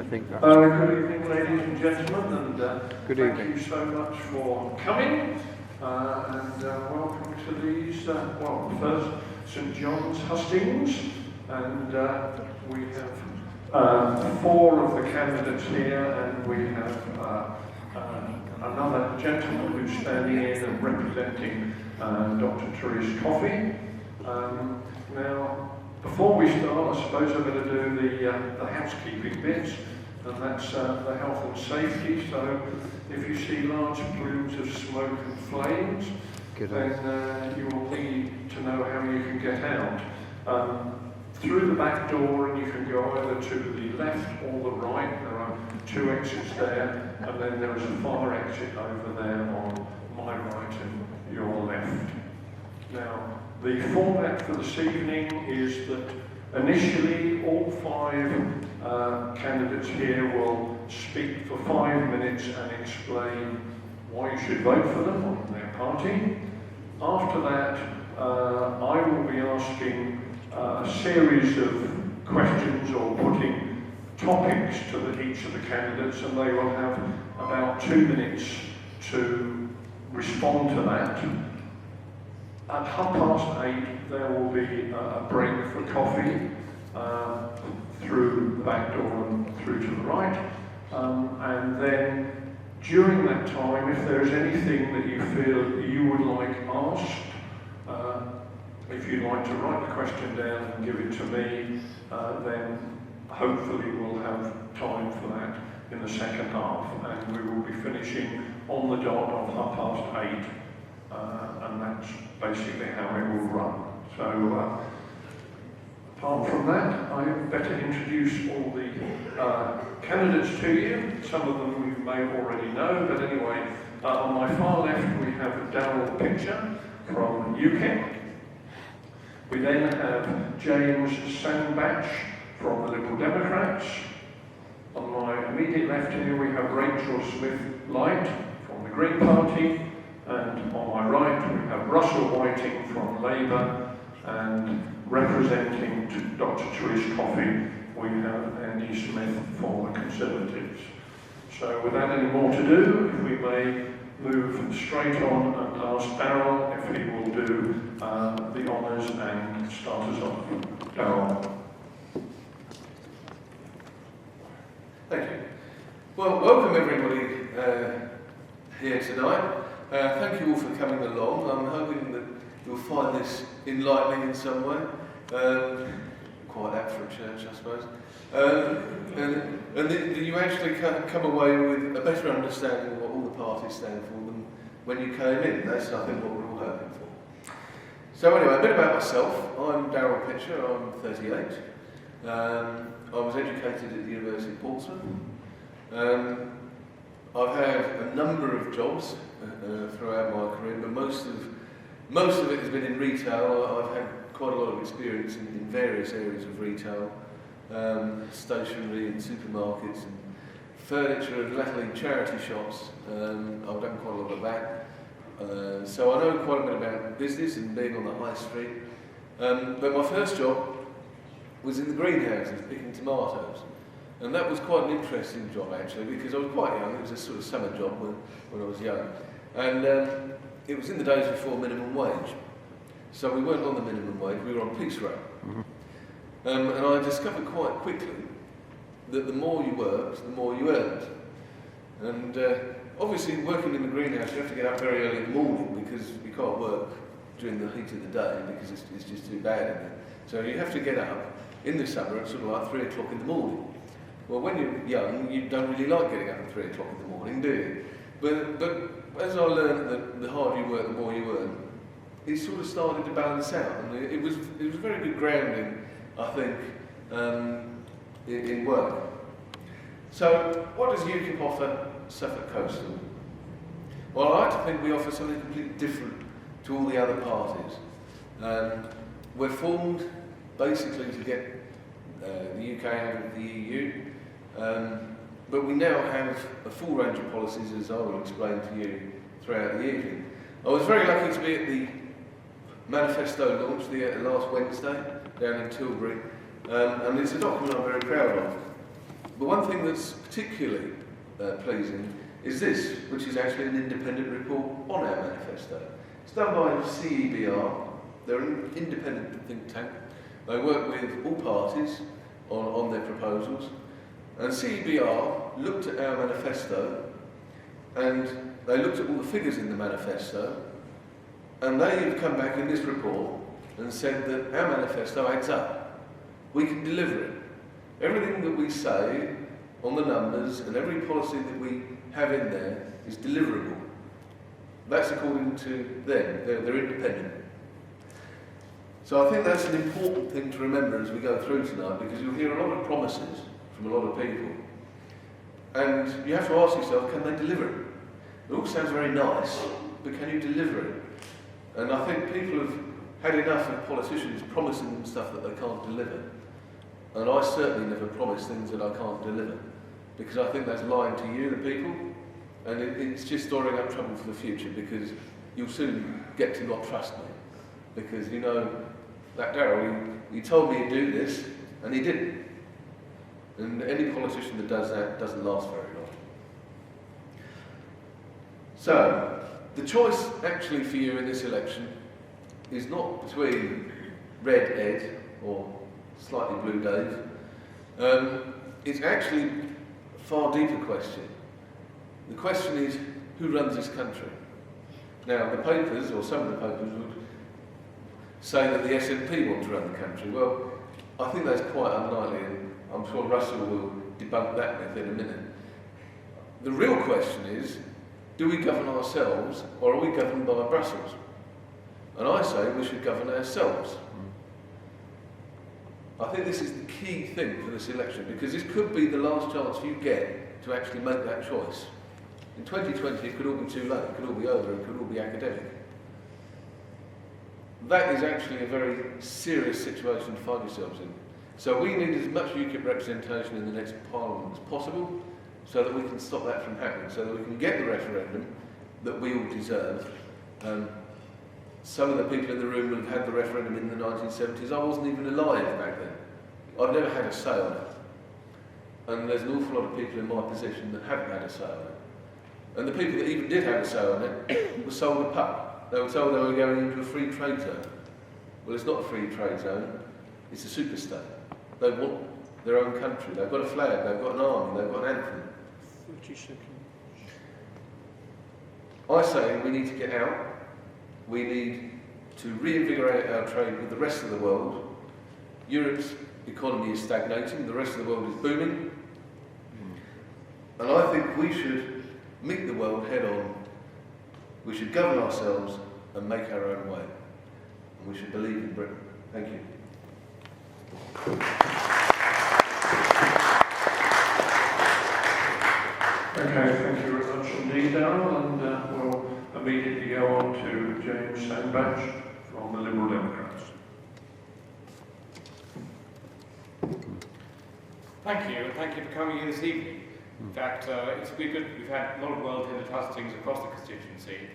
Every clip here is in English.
think that's... Good evening, ladies and gentlemen, and Good thank evening. you so much for coming, and welcome to these, first St John's Hustings, and we have 4 of the candidates here, and we have another gentleman who's standing in and representing Dr. Therese Foti. Now, before we start, I suppose I'm going to do the housekeeping bits, and that's the health and safety. So, if you see large plumes of smoke and flames, then you will need to know how you can get out. Through the back door, and you can go either to the left or the right. There are 2 exits there, and then there is a fire exit over there on my right and your left. Now, the format for this evening is that initially all 5 candidates here will speak for 5 minutes and explain why you should vote for them on their party. After that, I will be asking a series of questions or putting topics to each of the candidates, and they will have about 2 minutes to respond to that. At 8:30 there will be a break for coffee through the back door and through to the right, and then during that time, if there is anything that you feel you would like asked, if you'd like to write the question down and give it to me, then hopefully we'll have time for that in the second half, and we will be finishing on the dot of 8:30, and that's basically how it will run. So, apart from that, I better introduce all the candidates to you. Some of them you may already know, but anyway, on my far left we have Darryl Pitcher from UKIP. We then have James Sandbach from the Liberal Democrats. On my immediate left here we have Rachel Smith-Light from the Green Party, and on my right we have Russell Whiting from Labour, and representing Dr. Therese Foti we have Andy Smith for the Conservatives. So without any more to do, if we may move straight on and ask Darryl if he will do the honours and start us off. Darryl. Thank you. Well, welcome everybody here tonight. Thank you all for coming along. I'm hoping that you'll find this enlightening in some way. Quite apt for a church, I suppose. And that you actually come away with a better understanding of what all the parties stand for than when you came in. That's, I think, what we're all hoping for. So anyway, a bit about myself. I'm Darryl Pitcher, I'm 38. I was educated at the University of Portsmouth. I've had a number of jobs throughout my career, but most of it has been in retail. I've had quite a lot of experience in various areas of retail, stationery and supermarkets and furniture and latterly charity shops. I've done quite a lot of that. So I know quite a bit about business and being on the high street. But my first job was in the greenhouses picking tomatoes. And that was quite an interesting job actually, because I was quite young. It was a sort of summer job when I was young. And it was in the days before minimum wage. So we weren't on the minimum wage, we were on piece rate. And I discovered quite quickly that the more you worked, the more you earned. And obviously working in the greenhouse, you have to get up very early in the morning because you can't work during the heat of the day because it's just too bad in there. So you have to get up in the summer at sort of like 3 o'clock in the morning. Well, when you're young, you don't really like getting up at 3 o'clock in the morning, do you? But as I learned that the harder you work, the more you earn, it sort of started to balance out, and it was very good grounding, I think, in work. So, what does UKIP offer Suffolk Coastal? Well, I like to think we offer something completely different to all the other parties. We're formed basically to get the UK out of the EU, but we now have a full range of policies, as I will explain to you throughout the evening. I was very lucky to be at the manifesto launch last Wednesday down in Tilbury, and it's a document I'm very proud of. But one thing that's particularly pleasing is this, which is actually an independent report on our manifesto. It's done by CEBR. They're an independent think tank. They work with all parties on their proposals. And CEBR looked at our manifesto, and they looked at all the figures in the manifesto, and they have come back in this report and said that our manifesto adds up. We can deliver it. Everything that we say on the numbers and every policy that we have in there is deliverable. That's according to them. They're independent. So I think that's an important thing to remember as we go through tonight, because you'll hear a lot of promises from a lot of people. And you have to ask yourself, can they deliver it? It all sounds very nice, but can you deliver it? And I think people have had enough of politicians promising them stuff that they can't deliver. And I certainly never promise things that I can't deliver, because I think that's lying to you, the people, and it's just storing up trouble for the future, because you'll soon get to not trust me. Because you know, that Darryl, he told me he'd do this, and he didn't. And any politician that does that doesn't last very long. So, the choice actually for you in this election is not between Red Ed or slightly Blue Dave. It's actually a far deeper question. The question is, who runs this country? Now, the papers, or some of the papers, would say that the SNP want to run the country. Well, I think that's quite unlikely, and I'm sure Russell will debunk that myth in a minute. The real question is, do we govern ourselves, or are we governed by Brussels? And I say we should govern ourselves. I think this is the key thing for this election, because this could be the last chance you get to actually make that choice. In 2020 it could all be too late, it could all be over, it could all be academic. That is actually a very serious situation to find yourselves in. So we need as much UKIP representation in the next Parliament as possible, so that we can stop that from happening, so that we can get the referendum that we all deserve. Some of the people in the room will have had the referendum in the 1970s. I wasn't even alive back then. I've never had a say on it. And there's an awful lot of people in my position that haven't had a say on it. And the people that even did have a say on it were sold a pup. They were told they were going into a free trade zone. Well, it's not a free trade zone, it's a super state. They want their own country. They've got a flag, they've got an army, they've got an anthem. 30 seconds. I say we need to get out. We need to reinvigorate our trade with the rest of the world. Europe's economy is stagnating, the rest of the world is booming. And I think we should meet the world head on. We should govern ourselves and make our own way. And we should believe in Britain. Thank you. Okay, thank you very much indeed, Darryl, and we'll immediately go on to James Sandbach from the Liberal Democrats. Thank you, and thank you for coming here this evening. In fact, it's been good. We've had a lot of well-attended hustings across the constituency,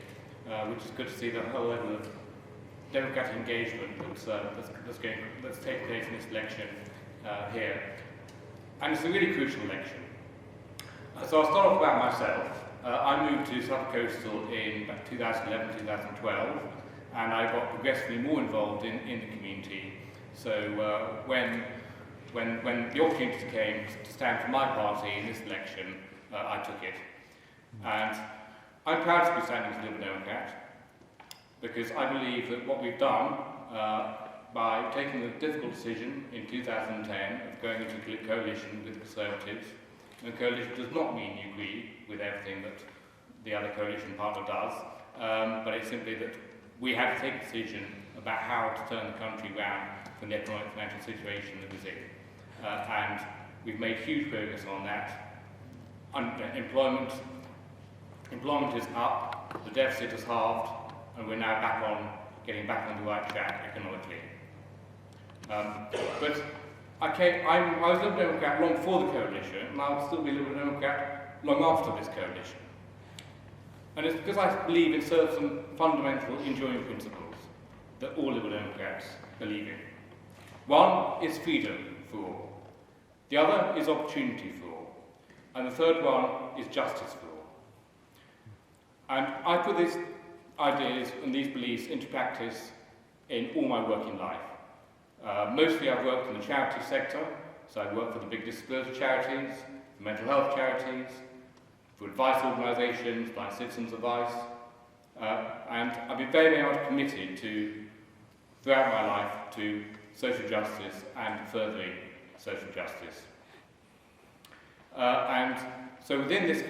which is good to see the whole level of democratic engagement that's taken place in this election here. And it's a really crucial election. So I'll start off about myself. I moved to Suffolk Coastal in 2011, 2012, and I got progressively more involved in the community. So when the opportunity came to stand for my party in this election, I took it. And I'm proud to be standing as a Liberal Democrat, because I believe that what we've done by taking the difficult decision in 2010 of going into a coalition with the Conservatives, and coalition does not mean you agree with everything that the other coalition partner does, but it's simply that we had to take a decision about how to turn the country around from the economic and financial situation that it was in. And we've made huge progress on that. Employment is up, the deficit is halved, and we're now getting back on the right track economically. But I was a Liberal Democrat long before the coalition, and I'll still be a Liberal Democrat long after this coalition. And it's because I believe in certain fundamental enduring principles that all Liberal Democrats believe in. One is freedom for all. The other is opportunity for all. And the third one is justice for all. And I put these ideas and these beliefs into practice in all my working life. Mostly I've worked in the charity sector, so I work for the big disability charities, for mental health charities, for advice organisations like Citizens Advice, and I've been very much committed to, throughout my life, to social justice and furthering social justice. And so within this,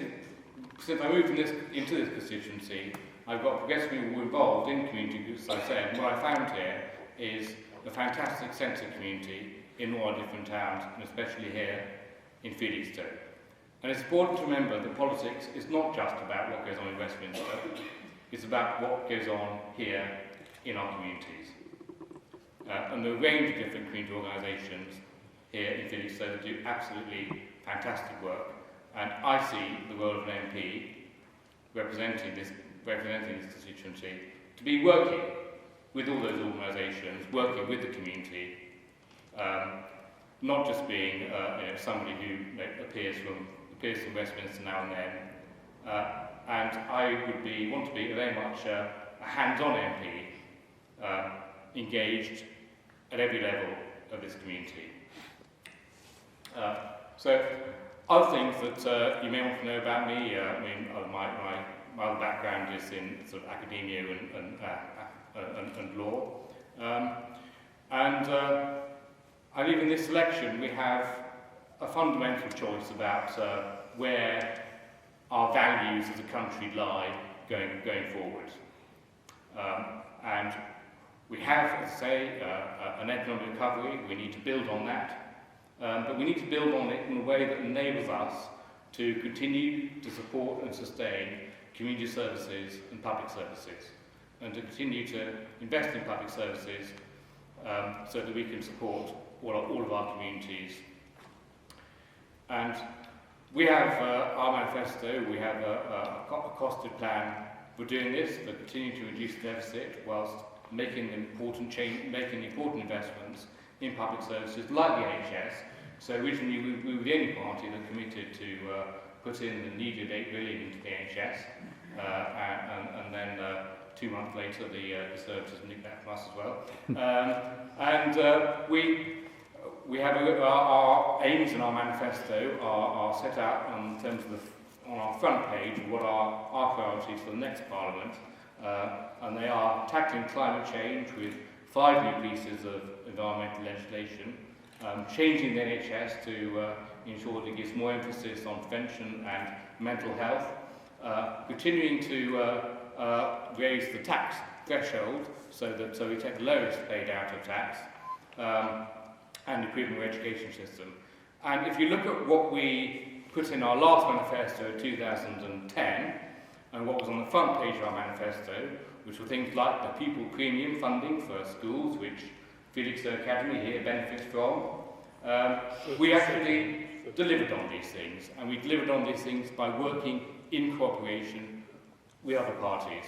since I moved into this constituency, I've got progressively more involved in community groups, as I said, and what I found here is a fantastic sense of community in all our different towns, and especially here in Felixstowe. And it's important to remember that politics is not just about what goes on in Westminster, it's about what goes on here in our communities. And the range of different community organisations here in Felixstowe do absolutely fantastic work, and I see the role of an MP representing this constituency to be working with all those organisations, working with the community, not just being somebody who appears from Westminster now and then. And I would want to be very much a hands-on MP, engaged at every level of this community. So, other things that you may want to know about me, my other background is in sort of academia and law. I believe in this selection we have a fundamental choice about where our values as a country lie going forward. And we have, as I say, an economic recovery. We need to build on that. But we need to build on it in a way that enables us to continue to support and sustain community services and public services, and to continue to invest in public services so that we can support all of our communities. And we have our manifesto, we have a costed plan for doing this, for continuing to reduce the deficit whilst making the important investments in public services like the NHS. So originally we were the only party that committed to put in the needed $8 billion into the NHS, and then 2 months later the Conservatives nicked that from us as well. We have our aims in our manifesto are set out in terms of on our front page of what are our priorities for the next Parliament, and they are tackling climate change with 5 new pieces of environmental legislation, changing the NHS to ensure that it gives more emphasis on prevention and mental health, continuing to raise the tax threshold so we take the lowest paid out of tax, and improving our education system. And if you look at what we put in our last manifesto in 2010, and what was on the front page of our manifesto, which were things like the pupil premium funding for schools, which Felixstowe Academy here benefits from, we actually delivered on these things, and we delivered on these things by working in cooperation with other parties.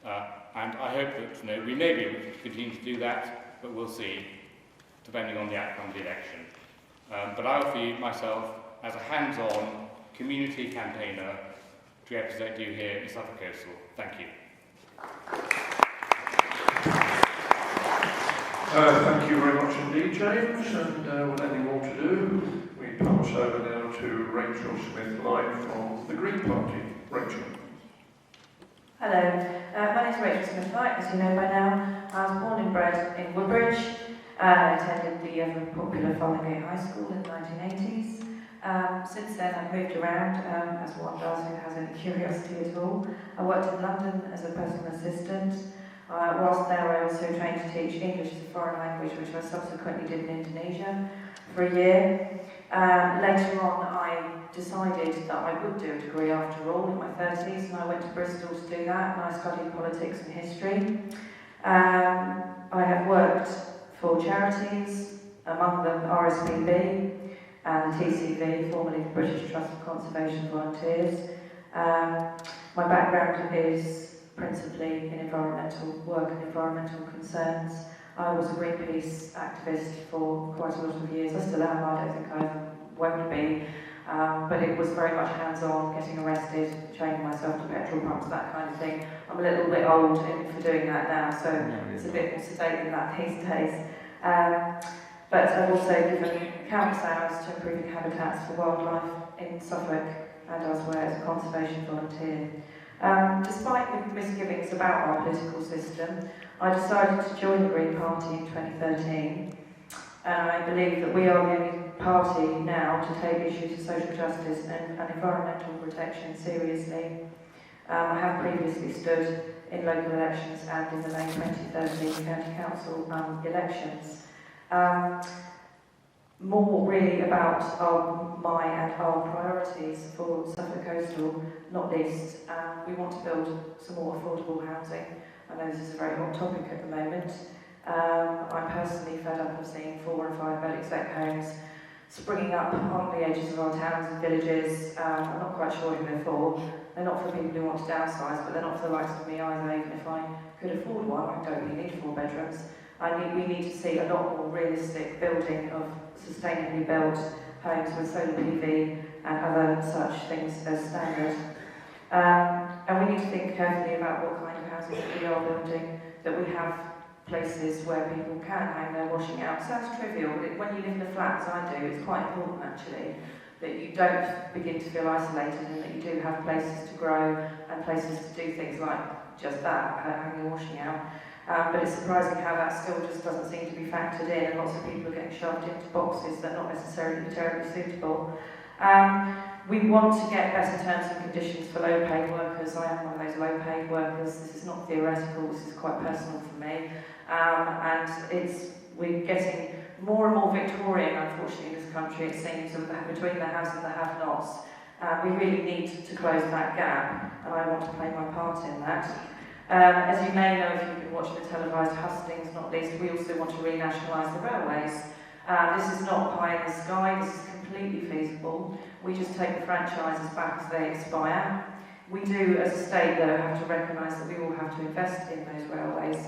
And I hope that we may be able to continue to do that, but we'll see, depending on the outcome of the election. But I offer myself as a hands-on community campaigner to represent you here in Suffolk Coastal. Thank you. Thank you very much indeed, James. And with any more to do, we pass over now to Rachel Smith, live from the Green Party. Rachel. Hello, my name is Rachel Smith, as you know by now. I was born and bred in Woodbridge. I attended the popular Farmgate High School in the 1980s. Since then I've moved around, as one does who has any curiosity at all. I worked in London as a personal assistant. Whilst there I also trained to teach English as a foreign language, which I subsequently did in Indonesia for a year. Later on I decided that I would do a degree after all in my 30s, and I went to Bristol to do that, and I studied politics and history. I have worked for charities, among them RSPB and the TCV, formerly the British Trust for Conservation Volunteers. My background is principally in environmental work and environmental concerns. I was a Greenpeace activist for quite a lot of years. I still am, I don't think I won't be. But it was very much hands-on, getting arrested, chaining myself to petrol pumps, that kind of thing. I'm a little bit old for doing that now, so it's a bit more sedate than that these days. But I've also given countless hours to improving habitats for wildlife in Suffolk and elsewhere as a conservation volunteer. Despite misgivings about our political system, I decided to join the Green Party in 2013. And I believe that we are the only party now to take issues of social justice and environmental protection seriously. I have previously stood in local elections and in the May 2013 County Council elections. More really about my and our priorities for Suffolk Coastal, not least. We want to build some more affordable housing. I know this is a very hot topic at the moment. I'm personally fed up of seeing 4 and 5 bed exec homes springing up on the edges of our towns and villages. I'm not quite sure who they're for. They're not for people who want to downsize, but they're not for the likes of me either. Even if I could afford one, I don't really need 4 bedrooms. We need to see a lot more realistic building of sustainably built homes with solar PV and other such things as standard. And we need to think carefully about what kind of housing that we are building, that we have places where people can hang their washing out. Sounds trivial, but when you live in a flat, as I do, it's quite important actually that you don't begin to feel isolated and that you do have places to grow and places to do things like just that, hang your washing out. But it's surprising how that still just doesn't seem to be factored in, and lots of people are getting shoved into boxes that are not necessarily terribly suitable. We want to get better terms and conditions for low-paid workers. I am one of those low-paid workers. This is not theoretical, this is quite personal for me. And we're getting more and more Victorian, unfortunately, in this country, it seems, between the haves and the have-nots. We really need to close that gap, and I want to play my part in that. As you may know, if you've been watching the televised Hustings, not least, we also want to renationalise the railways. This is not pie in the sky, this is completely feasible. We just take the franchises back as they expire. We do, as a state, though, have to recognise that we all have to invest in those railways.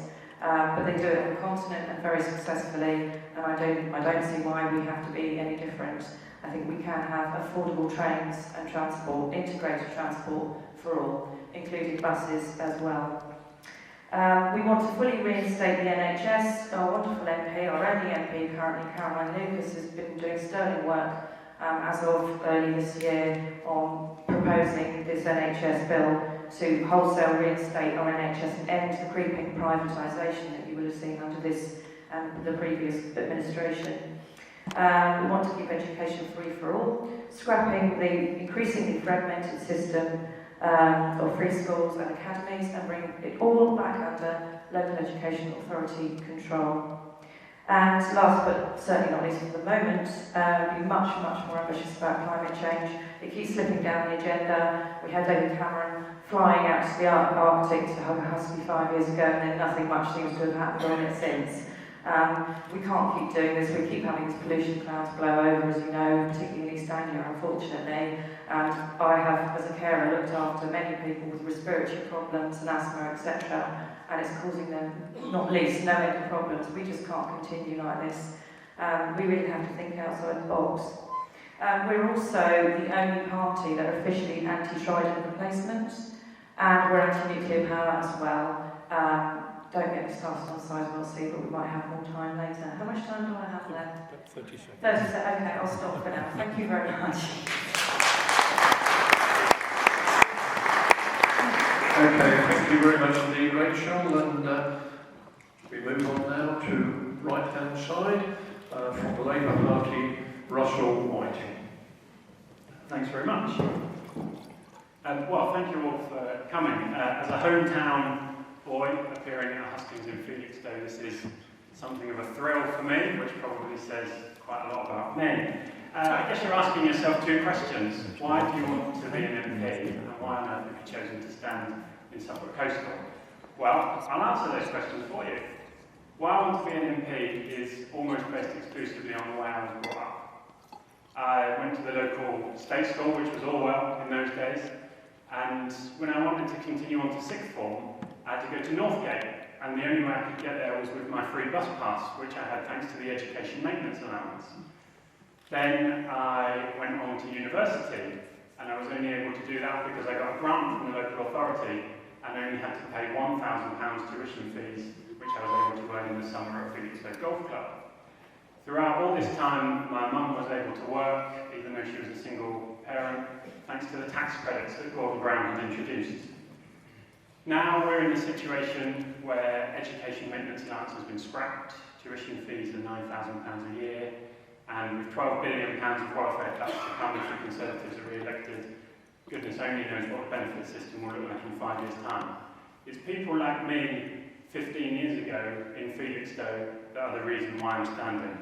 But they do it on the continent and very successfully, and I don't see why we have to be any different. I think we can have affordable trains and transport, integrated transport for all, including buses as well. We want to fully reinstate the NHS. Our wonderful MP, our only MP currently, Caroline Lucas, has been doing sterling work as of early this year on proposing this NHS bill to wholesale reinstate our NHS and end the creeping privatisation that you will have seen under this and the previous administration. We want to keep education free for all, scrapping the increasingly fragmented system of free schools and academies and bring it all back under local education authority control. And last but certainly not least for the moment, be much, much more ambitious about climate change. It keeps slipping down the agenda. We had David Cameron flying out to the Arctic to hug a husky 5 years ago, and then nothing much seems to have happened on it since. We can't keep doing this. We keep having these pollution clouds blow over, as you know, particularly in East Anglia, unfortunately. And I have, as a carer, looked after many people with respiratory problems and asthma, etc. And it's causing them, not least, no end of problems. We just can't continue like this. We really have to think outside the box. We're also the only party that are officially anti-Trident replacement, and we're anti-nuclear power as well. Don't get me started on Sizewell C, but we might have more time later. How much time do I have left? 30 seconds. 30 seconds, okay, I'll stop for now. Thank you very much. Okay, thank you very much indeed, Rachel. And we move on now to right-hand side from the Labour Party, Russell Whiting. Thanks very much. Well, thank you all for coming. As a hometown boy appearing at Hustings in Felixstowe, this is something of a thrill for me, which probably says quite a lot about me. I guess you're asking yourself 2 questions. Why do you want to be an MP, and why on earth have you chosen to stand in Suffolk Coastal? Well, I'll answer those questions for you. Why I want to be an MP is almost based exclusively on the way I was brought up. I went to the local state school, which was Orwell in those days, and when I wanted to continue on to 6th form, I had to go to Northgate, and the only way I could get there was with my free bus pass, which I had thanks to the education maintenance allowance. Then I went on to university, and I was only able to do that because I got a grant from the local authority and only had to pay £1,000 tuition fees, which I was able to earn in the summer at Felixstowe Golf Club. Throughout all this time, my mum was able to work, even though she was a single parent, thanks to the tax credits that Gordon Brown had introduced. Now we're in a situation where education maintenance allowance has been scrapped, tuition fees are £9,000 a year, and with £12 billion of welfare cuts to come if the Conservatives are re-elected, goodness only knows what the benefit system will look like in 5 years' time. It's people like me 15 years ago in Felixstowe that are the reason why I'm standing.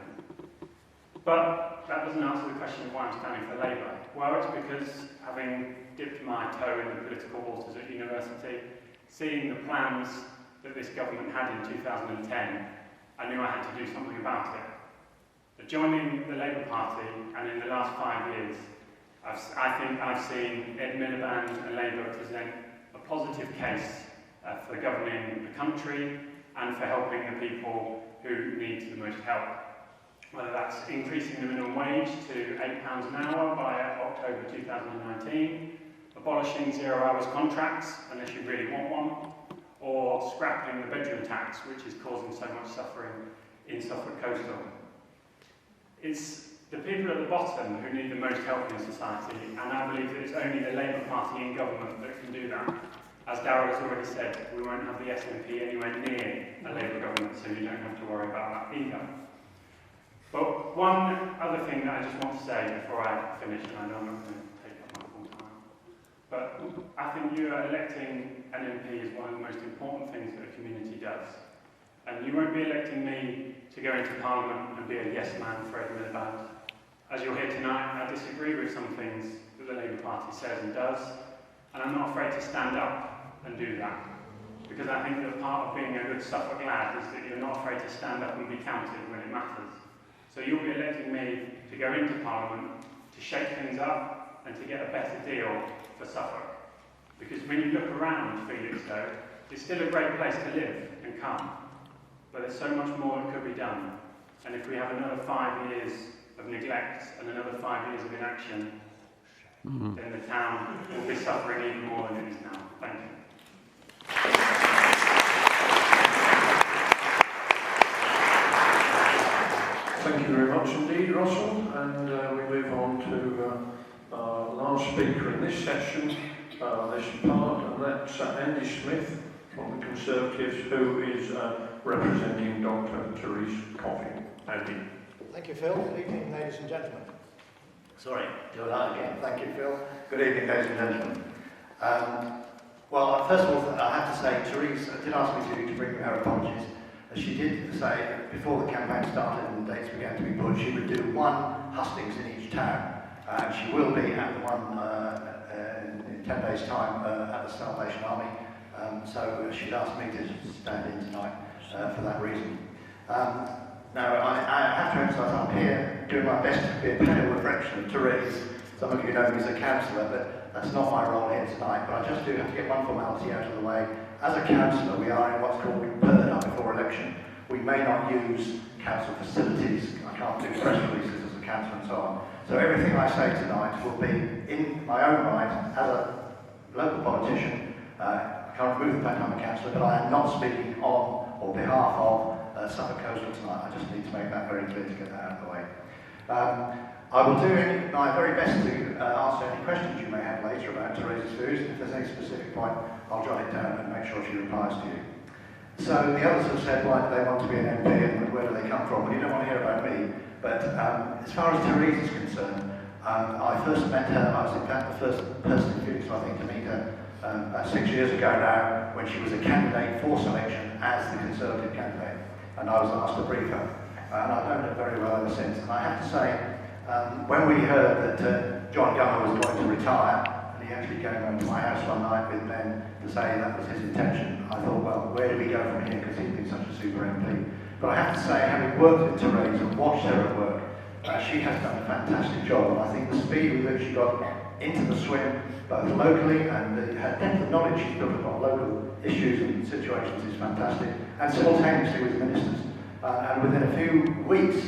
But that doesn't answer the question of why I'm standing for Labour. Well, it's because having dipped my toe in the political waters at university, seeing the plans that this government had in 2010, I knew I had to do something about it. But joining the Labour Party, and in the last 5 years, I think I've seen Ed Miliband and Labour present a positive case for governing the country and for helping the people who need the most help. Whether that's increasing the minimum wage to £8 an hour by October 2019, abolishing 0 hours contracts unless you really want one, or scrapping the bedroom tax, which is causing so much suffering in Suffolk Coastal. It's the people at the bottom who need the most help in society, and I believe that it's only the Labour Party in government that can do that. As Darryl has already said, we won't have the SNP anywhere near a Labour government, so you don't have to worry about that either. But one other thing that I just want to say before I finish, and I know I'm not going to take up my full time, but I think you are electing an MP is one of the most important things that a community does. And you won't be electing me to go into Parliament and be a yes man for Ed Miliband. As you'll hear tonight, I disagree with some things that the Labour Party says and does, and I'm not afraid to stand up and do that. Because I think that part of being a good Suffolk lad is that you're not afraid to stand up and be counted when it matters. So you'll be electing me to go into Parliament, to shake things up, and to get a better deal for Suffolk. Because when you look around Felixstowe, it's still a great place to live and come. But there's so much more that could be done. And if we have another 5 years of neglect and another 5 years of inaction, then the town will be suffering even more than it is now. Thank you. Thank you very much indeed, Russell. And we move on to our last speaker in this session, this part, and that's Andy Smith from the Conservatives, who is representing Dr. Therese Coffey. Andy. Thank you, Phil. Good evening, ladies and gentlemen. Sorry, do that again. Thank you, Phil. Good evening, ladies and gentlemen. Well, first of all, I have to say, Therese did ask me to bring her apologies. She did say that before the campaign started and the dates began to be put, she would do one hustings in each town. And she will be at the one in 10 days' time at the Salvation Army. So she's asked me to stand in tonight for that reason. Now, I have to emphasise I'm here doing my best to be a pale reflection of Therese. Some of you know me as a councillor, but that's not my role here tonight. But I just do have to get one formality out of the way. As a councillor, we are in what's called PERDA before election. We may not use council facilities. I can't do press releases as a councillor and so on. So everything I say tonight will be in my own right as a local politician. I can't remove the fact I'm a councillor, but I am not speaking on or behalf of Suffolk Coastal tonight. I just need to make that very clear to get that out of the way. I will do my very best to answer any questions you may have later about Therese's views. If there's any specific point, I'll jot it down and make sure she replies to you. So the others have said why do they want to be an MP and where do they come from? Well, you don't want to hear about me, but as far as Therese is concerned, I first met her, I was in fact the first person in Felixstowe, I think, to meet her about 6 years ago now, when she was a candidate for selection as the Conservative candidate, and I was asked to brief her. And I've known her very well ever since. And I have to say, when we heard that John Gunner was going to retire, and he actually came home to my house one night with men to say that was his intention, I thought, well, where do we go from here? Because he's been such a super MP. But I have to say, having worked with Therese and watched her at work, she has done a fantastic job. And I think the speed with which she got into the swim, both locally and her depth of knowledge she's built up on local issues and situations is fantastic, and simultaneously with ministers. And within a few weeks,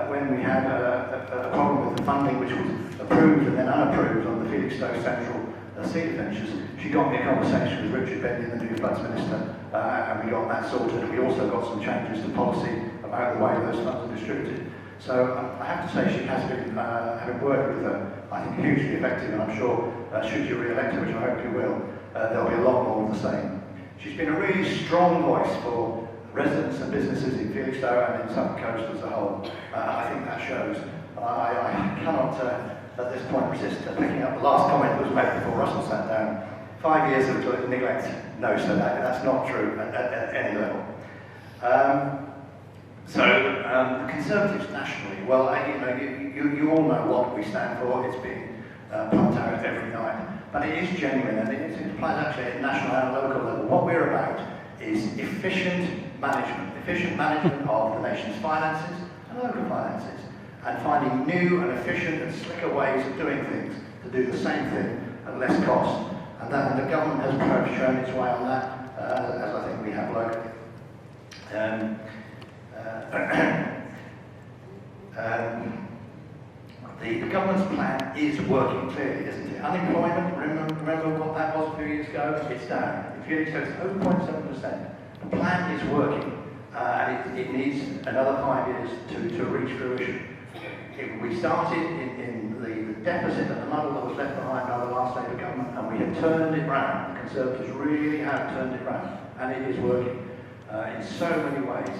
when we had a problem with the funding which was approved and then unapproved on the Felixstowe Central Cedar Ventures, she got me a conversation with Richard Benyon, the new Floods Minister, and we got that sorted. We also got some changes to policy about the way those funds are distributed. So I have to say she has been, having worked with her, I think hugely effective, and I'm sure should you re-elect her, which I hope you will, there'll be a lot more of the same. She's been a really strong voice for residents and businesses in Felixstowe and in Suffolk Coast as a whole. I think that shows. I cannot, at this point, resist picking up the last comment that was made before Russell sat down. 5 years of neglect. No, so that's not true at any level. The Conservatives nationally, well, you all know what we stand for. It's being pumped out every night, but it is genuine, and it applies actually at national and local level. What we're about is efficient management of the nation's finances and local finances, and finding new and efficient and slicker ways of doing things to do the same thing at less cost. And the government has perhaps shown its way on that, as I think we have locally. The government's plan is working clearly, isn't it? Unemployment, remember what that was a few years ago? It's down. If you expect 0.7%, the plan is working, and it needs another 5 years to reach fruition. We started in the deficit and the muddle that was left behind by the last Labour government, and we have turned it round. The Conservatives really have turned it round, and it is working in so many ways.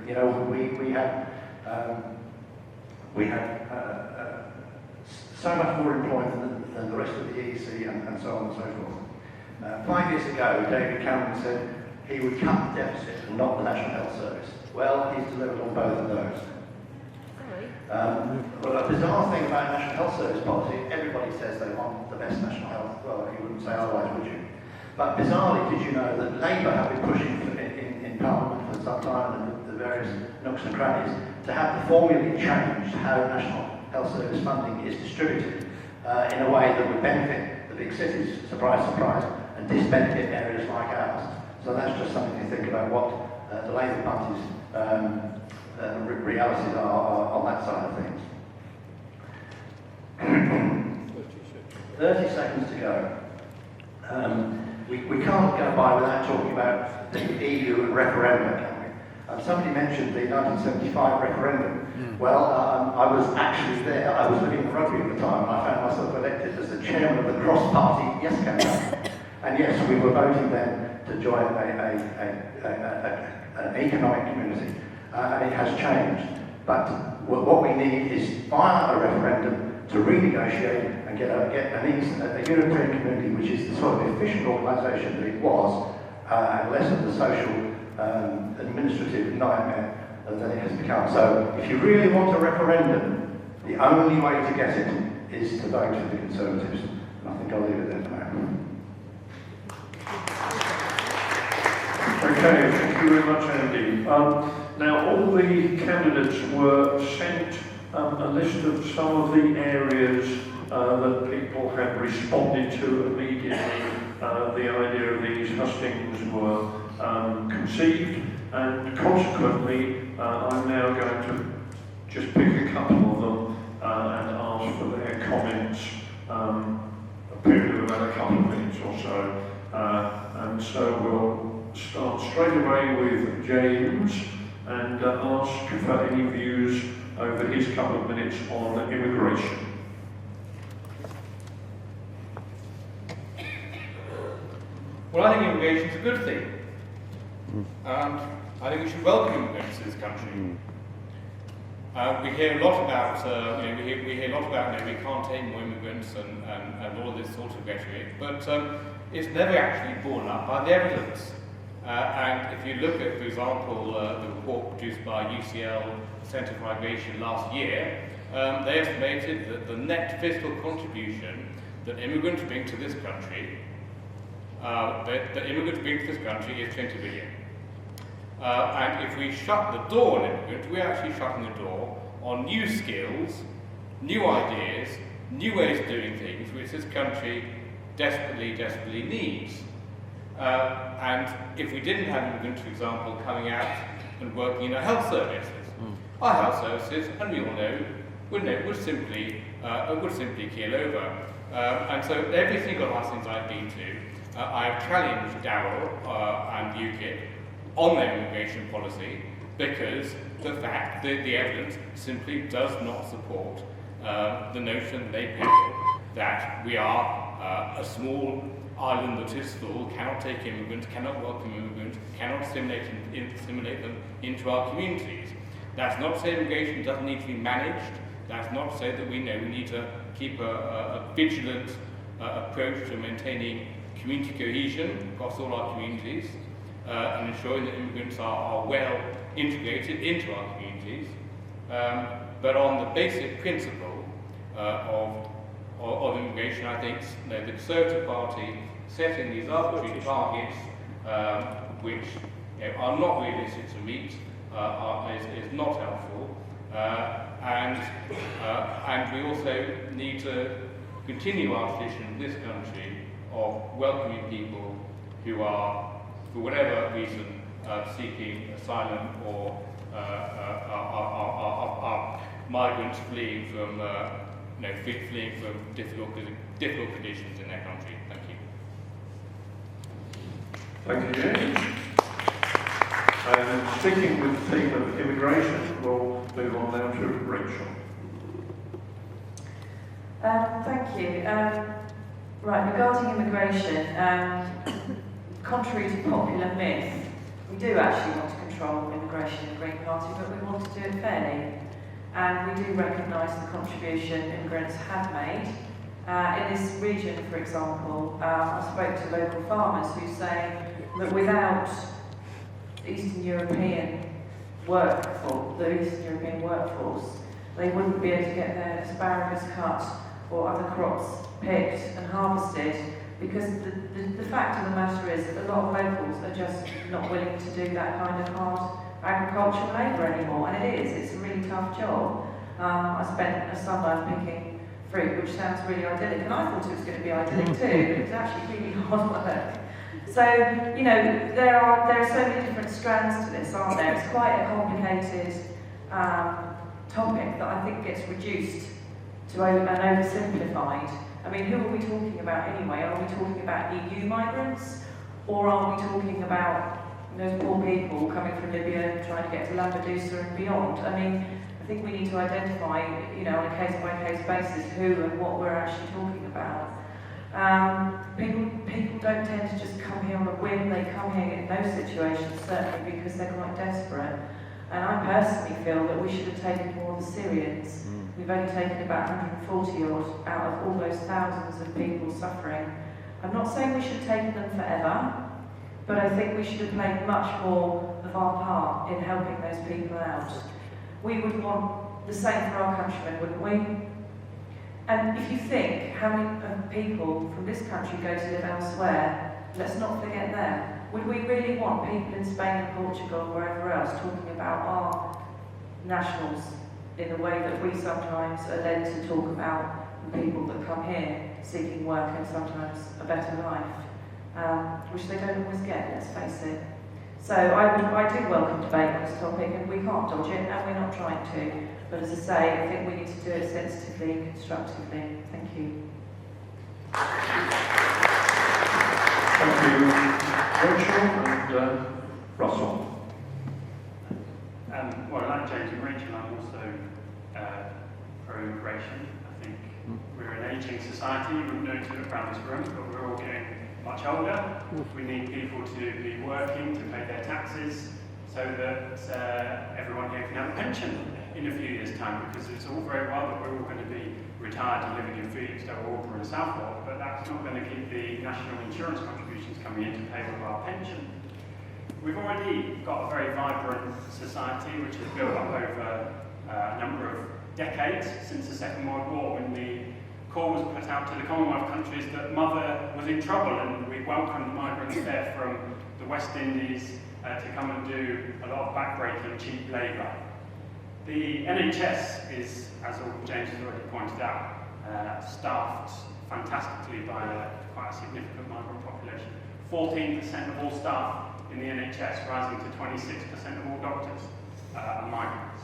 You know, we had so much more employment than the rest of the EEC, and so on and so forth. 5 years ago, David Cameron said he would cut the deficit and not the National Health Service. Well, he's delivered on both of those. Well, a bizarre thing about National Health Service policy, everybody says they want the best national health. Well, you wouldn't say otherwise, would you? But bizarrely, did you know that Labour have been pushing in Parliament for some time, and the various nooks and crannies, to have the formula changed how National Health Service funding is distributed in a way that would benefit the big cities, surprise, surprise, and disbenefit areas like ours. So that's just something to think about what the Labour Party's realities are on that side of things. 30 seconds to go. We can't go by without talking about the EU and referenda, can we? Somebody mentioned the 1975 referendum. Well, I was actually there. I was living in Rugby at the time, and I found myself elected as the chairman of the cross-party Yes campaign. And yes, we were voting then to join an economic community. And it has changed. But what we need is via a referendum to renegotiate and get a European community which is the sort of efficient organisation that it was, and less of the social administrative nightmare that it has become. So if you really want a referendum, the only way to get it is to vote for the Conservatives. And I think I'll leave it there for now. Okay, thank you very much, Andy. Now, all the candidates were sent a list of some of the areas that people had responded to immediately. The idea of these hustings were conceived, and consequently, I'm now going to just pick a couple of them and ask for their comments, a period of about a couple of minutes or so. And so we'll start straight away with James and ask for any views over his couple of minutes on immigration. Well, I think immigration is a good thing. And I think we should welcome immigrants to this country. We hear a lot about, we hear a lot about, we can't take more immigrants and all this sort of rhetoric, but it's never actually borne up by the evidence. And if you look at, for example, the report produced by UCL Centre for Migration last year, they estimated that the net fiscal contribution that immigrants bring to this country, is 20 billion. And if we shut the door on immigrants, we're actually shutting the door on new skills, new ideas, new ways of doing things which this country desperately, desperately needs. And if we didn't have immigrants, for example, coming out and working in our health services, our health services, and we all know, would simply keel over. And so every single Hustings I've been to, I've challenged Darrell and UKIP on their immigration policy because the fact that the evidence simply does not support the notion they peddle that we are a small island that is full, cannot take immigrants, cannot welcome immigrants, cannot assimilate them into our communities. That's not to say immigration doesn't need to be managed. That's not to say that we need to keep a vigilant approach to maintaining community cohesion across all our communities and ensuring that immigrants are well integrated into our communities. But on the basic principle of immigration, I think the Conservative Party setting these arbitrary targets which are not realistic to meet is not helpful. And we also need to continue our tradition in this country of welcoming people who are, for whatever reason, seeking asylum or are migrants fleeing from difficult conditions in their country. Thank you. Thank you, James. And sticking with the theme of immigration, we'll move on now to Rachel. Thank you. Right, regarding immigration, contrary to popular myth, we do actually want to control immigration in the Green Party, but we want to do it fairly. And we do recognise the contribution immigrants have made. In this region, for example, I spoke to local farmers who say that without Eastern European workforce, they wouldn't be able to get their asparagus cut or other crops picked and harvested, because the fact of the matter is that a lot of locals are just not willing to do that kind of hard agricultural labour anymore, and it's a really tough job. I spent a summer picking fruit, which sounds really idyllic, and I thought it was going to be idyllic too, but it was actually really hard work. So, there are so many different strands to this, aren't there? It's quite a complicated topic that I think gets reduced to and oversimplified. I mean, who are we talking about anyway? Are we talking about EU migrants, or are we talking about those poor people coming from Libya trying to get to Lampedusa and beyond? I mean, I think we need to identify, on a case-by-case basis, who and what we're actually talking about. People don't tend to just come here on a whim. They come here in those situations, certainly because they're quite desperate. And I personally feel that we should have taken more of the Syrians. We've only taken about 140 odd out of all those thousands of people suffering. I'm not saying we should have taken them forever, but I think we should have played much more of our part in helping those people out. We would want the same for our countrymen, wouldn't we? And if you think how many people from this country go to live elsewhere, let's not forget them. Would we really want people in Spain and Portugal or wherever else talking about our nationals in the way that we sometimes are led to talk about the people that come here seeking work and sometimes a better life, which they don't always get, let's face it. So I do welcome debate on this topic, and we can't dodge it, and we're not trying to. But as I say, I think we need to do it sensitively and constructively. Thank you. Thank you, Rachel and Russell. Well, like James and Rachel, I'm also pro-immigration. I think we're an ageing society. You wouldn't notice it around this room, but we're all getting much older. We need people to be working, to pay their taxes, so that everyone here can have a pension in a few years' time, because it's all very well that we're all going to be retired and living in Felixstowe or Auckland and Southport, but that's not going to keep the national insurance contributions coming in to pay all of our pension. We've already got a very vibrant society which has built up over a number of decades since the Second World War, when the call was put out to the Commonwealth countries that mother was in trouble, and we welcomed migrants there from the West Indies to come and do a lot of backbreaking cheap labour. The NHS is, as James has already pointed out, staffed fantastically by quite a significant migrant population. 14% of all staff in the NHS, rising to 26% of all doctors, are migrants.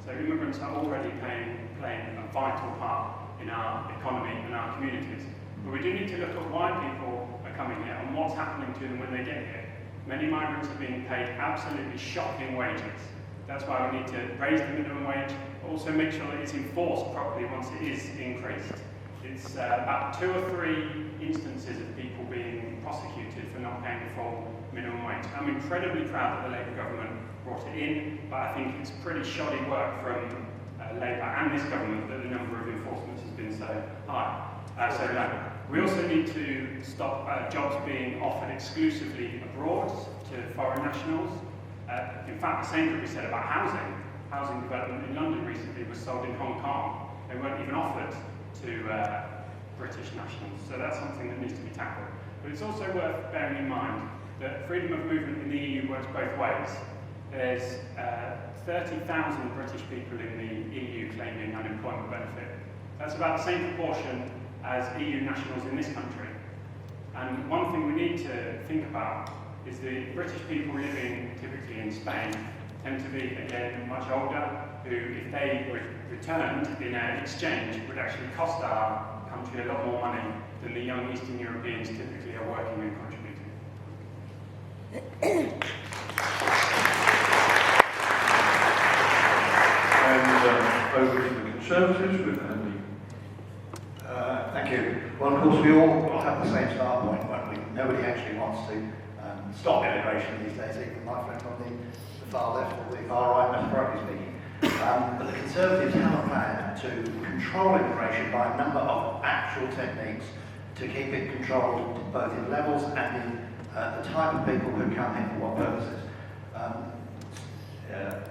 So immigrants are already playing a vital part in our economy and our communities. But we do need to look at why people are coming here and what's happening to them when they get here. Many migrants are being paid absolutely shocking wages. That's why we need to raise the minimum wage, but also make sure that it's enforced properly once it is increased. It's about 2 or 3 instances of people being prosecuted for not paying the full minimum wage. I'm incredibly proud that the Labour government brought it in, but I think it's pretty shoddy work from Labour and this government that the number of enforcements has been so high. We also need to stop jobs being offered exclusively abroad to foreign nationals. In fact, the same could be said about housing. Housing development in London recently was sold in Hong Kong. They weren't even offered to British nationals. So that's something that needs to be tackled. But it's also worth bearing in mind that freedom of movement in the EU works both ways. There's 30,000 British people in the EU claiming unemployment benefit. That's about the same proportion as EU nationals in this country. And one thing we need to think about is the British people living typically in Spain tend to be, again, much older, who, if they returned in an exchange, would actually cost our country a lot more money than the young Eastern Europeans typically are working and contributing. And over to the Conservatives with Andy. Thank you. Well, of course, we all have the same start point, won't we? Nobody actually wants to stop immigration these days, even my friend on the far left or the far right, metaphorically speaking. But the Conservatives have a plan to control immigration by a number of actual techniques to keep it controlled both in levels and in the type of people who come here for what purposes.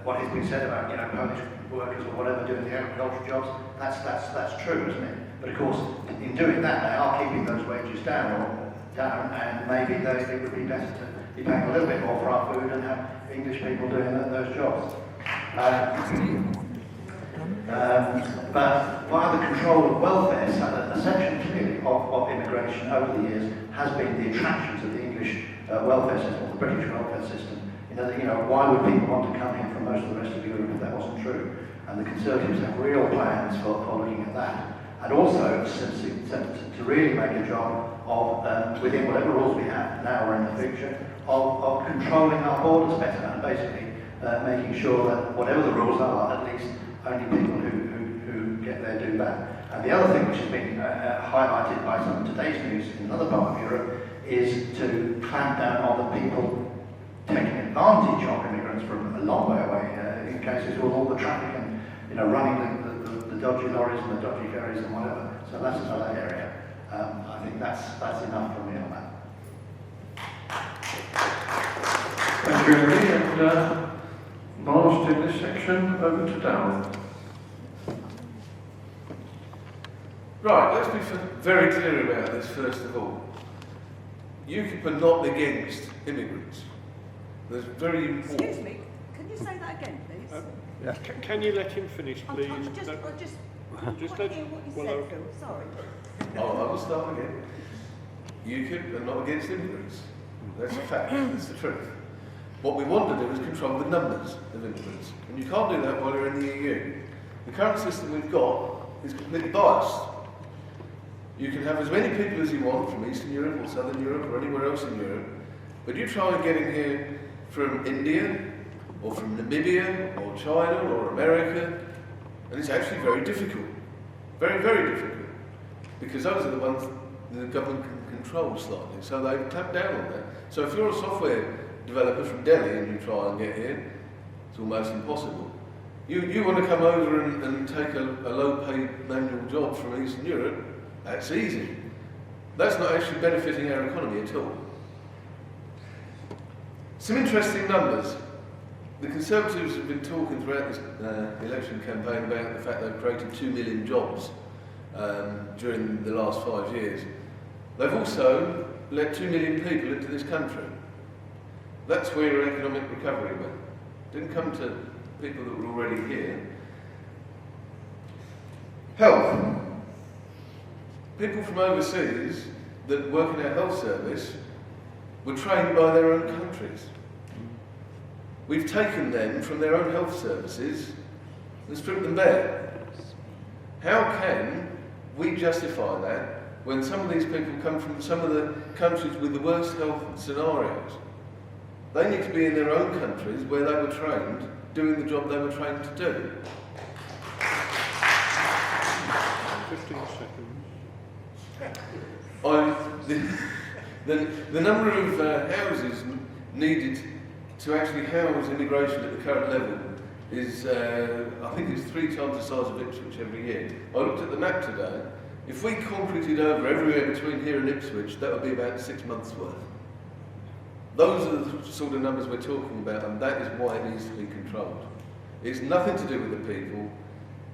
What has been said about, Polish workers or whatever doing the agricultural jobs, that's true, isn't it? But of course, in doing that, they are keeping those wages down, and maybe it would be better to be paying a little bit more for our food and have English people doing those jobs. But via the control of welfare, a section clearly of immigration over the years has been the attractions of the English welfare system, or the British welfare system. Why would people want to come here from most of the rest of Europe if that wasn't true? And the Conservatives have real plans for looking at that. And also to really make a job of, within whatever rules we have now or in the future, of controlling our borders better and basically making sure that whatever the rules are, at least only people who get there do that. And the other thing which has been highlighted by some of today's news in another part of Europe is to clamp down on the people taking advantage of immigrants from a long way away, in cases with all the traffic and running the dodgy lorries and the dodgy ferries and whatever. So that's another area. I think that's enough for me on that. Thank you, Andy. And last in this section, over to Darryl. Right, let's be very clear about this first of all. UKIP are not against immigrants. There's very important... Excuse me, can you say that again, please? Yeah. Can you let him finish, please? I just let, want to hear what you said, Phil, sorry. I will start again. UKIP are not against immigrants. That's a fact, that's the truth. What we want to do is control the numbers of immigrants. And you can't do that while you're in the EU. The current system we've got is completely biased. You can have as many people as you want from Eastern Europe or Southern Europe or anywhere else in Europe, but you try and get in here from India or from Namibia or China or America, and it's actually very difficult. Very, very difficult. Because those are the ones the government can control slightly, so they've clamped down on that. So if you're a software developer from Delhi and you try and get here, it's almost impossible. You want to come over and take a low-paid manual job from Eastern Europe, that's easy. That's not actually benefiting our economy at all. Some interesting numbers. The Conservatives have been talking throughout this election campaign about the fact they've created 2 million jobs during the last 5 years. They've also let 2 million people into this country. That's where economic recovery went. Didn't come to people that were already here. Health. people from overseas that work in our health service were trained by their own countries. We've taken them from their own health services and stripped them bare. How can we justify that when some of these people come from some of the countries with the worst health scenarios? They need to be in their own countries where they were trained, doing the job they were trained to do. 15 seconds. The number of houses needed to actually house immigration at the current level is, I think it's 3 times the size of Ipswich every year. I looked at the map today. If we concreted over everywhere between here and Ipswich, that would be about 6 months' worth. Those are the sort of numbers we're talking about, and that is why it needs to be controlled. It's nothing to do with the people.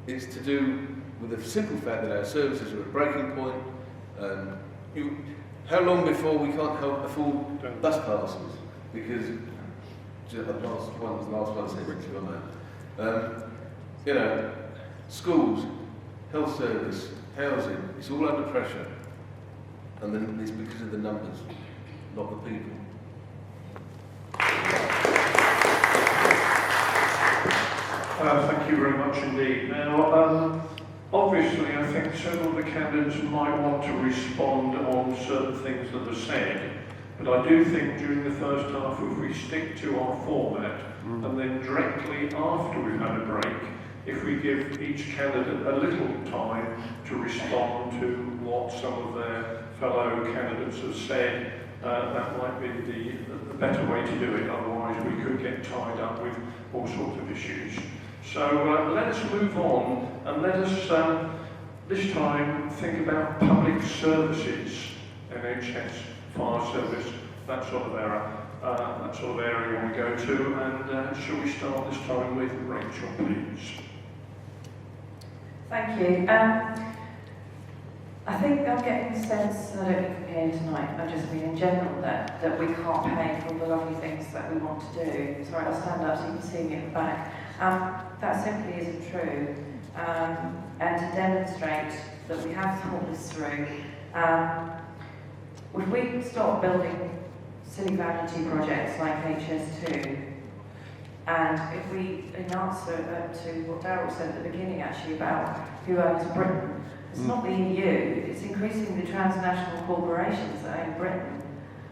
It's to do with the simple fact that our services are at breaking point. How long before we can't afford bus passes? Because the last one said it on that. You know, schools, health service, housing, it's all under pressure. And then it's because of the numbers, not the people. Thank you very much indeed. Now, obviously, I think several of the candidates might want to respond on certain things that are said, but I do think during the first half, if we stick to our format, and then directly after we've had a break, if we give each candidate a little time to respond to what some of their fellow candidates have said, that might be the better way to do it. Otherwise, we could get tied up with all sorts of issues. So let us move on, and let us this time think about public services, NHS, fire service, that sort of area we want to go to. And shall we start this time with Rachel, please? Thank you. I think I'm getting the sense, I don't think from here tonight, I just mean in general, that we can't pay for all the lovely things that we want to do. Sorry, I'll stand up so you can see me at the back. That simply isn't true. And to demonstrate that we have thought this through, if we stop building silly vanity projects like HS2, and if we, in answer to what Darryl said at the beginning actually about who owns Britain, it's not the EU, it's increasingly the transnational corporations that own Britain,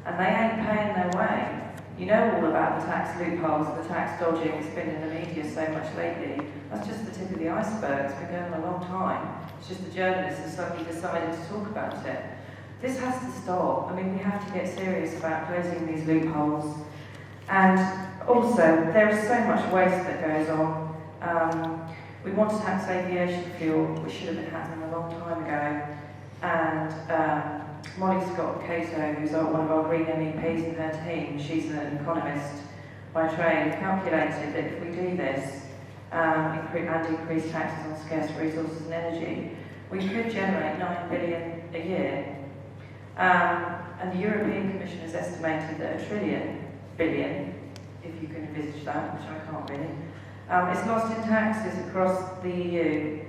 and they ain't paying their way. You know all about the tax loopholes, the tax dodging, it's been in the media so much lately. That's just the tip of the iceberg, it's been going on a long time. It's just the journalists have suddenly decided to talk about it. This has to stop. I mean, we have to get serious about closing these loopholes. And also, there is so much waste that goes on. We want to tax aviation fuel, which should have been happening a long time ago. And Molly Scott-Cato, who's one of our Green MEPs in her team, she's an economist by trade, calculated that if we do this and increase taxes on scarce resources and energy, we could generate 9 billion a year. And the European Commission has estimated that £1 trillion, if you can envisage that, which I can't really, is lost in taxes across the EU.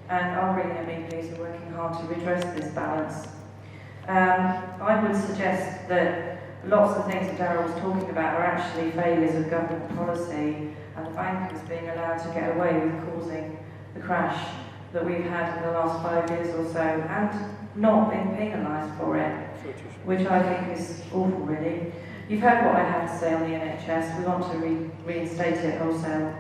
And our Green MEPs are working hard to redress this balance. I would suggest that lots of things that Darryl was talking about are actually failures of government policy, and the bankers being allowed to get away with causing the crash that we've had in the last 5 years or so, and not being penalised for it, which I think is awful, really. You've heard what I have to say on the NHS. We want to reinstate it wholesale,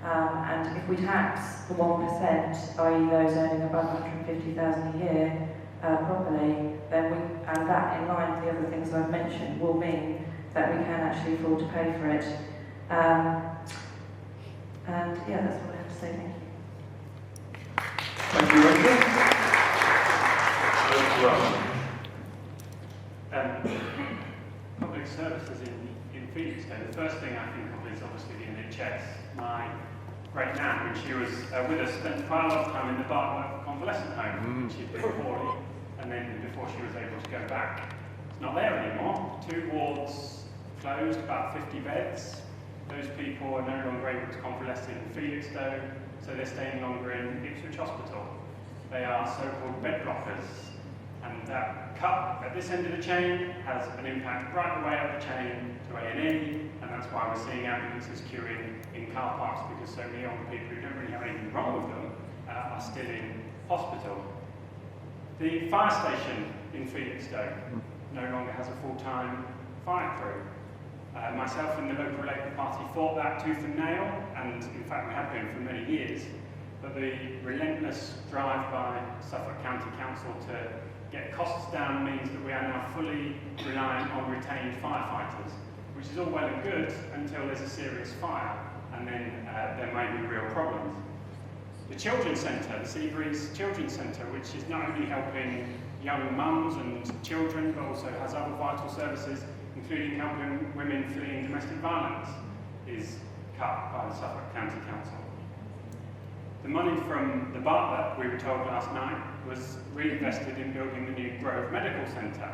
and if we tax the 1%, i.e. those earning above 150,000 a year, properly, then and that in line with the other things I've mentioned, will mean that we can actually afford to pay for it. And yeah, that's what I have to say. Thank you. Thank you, Rachel. Public services in Felixstowe, the first thing I think of is obviously the NHS. My great nan, when she was with us, spent quite a lot of time in the Dartmoor convalescent home, which she'd been poorly, and then before she was able to go back. It's not there anymore. 2 wards closed, about 50 beds. Those people are no longer able to convalesce in Felixstowe, so they're staying longer in Ipswich Hospital. They are so-called bed blockers. And that cut at this end of the chain has an impact right the way up the chain to A&E, and that's why we're seeing ambulances queuing in car parks, because so many older people who don't really have anything wrong with them are still in hospital. The fire station in Felixstowe no longer has a full-time fire crew. Myself and the local Labour Party fought that tooth and nail, and in fact we have been for many years. But the relentless drive by Suffolk County Council to get costs down means that we are now fully reliant on retained firefighters, which is all well and good until there's a serious fire, and then there may be real problems. The Children's Centre, the Seabreeze Children's Centre, which is not only helping young mums and children, but also has other vital services, including helping women fleeing domestic violence, is cut by the Suffolk County Council. The money from the Bartlett, we were told last night, was reinvested in building the new Grove Medical Centre.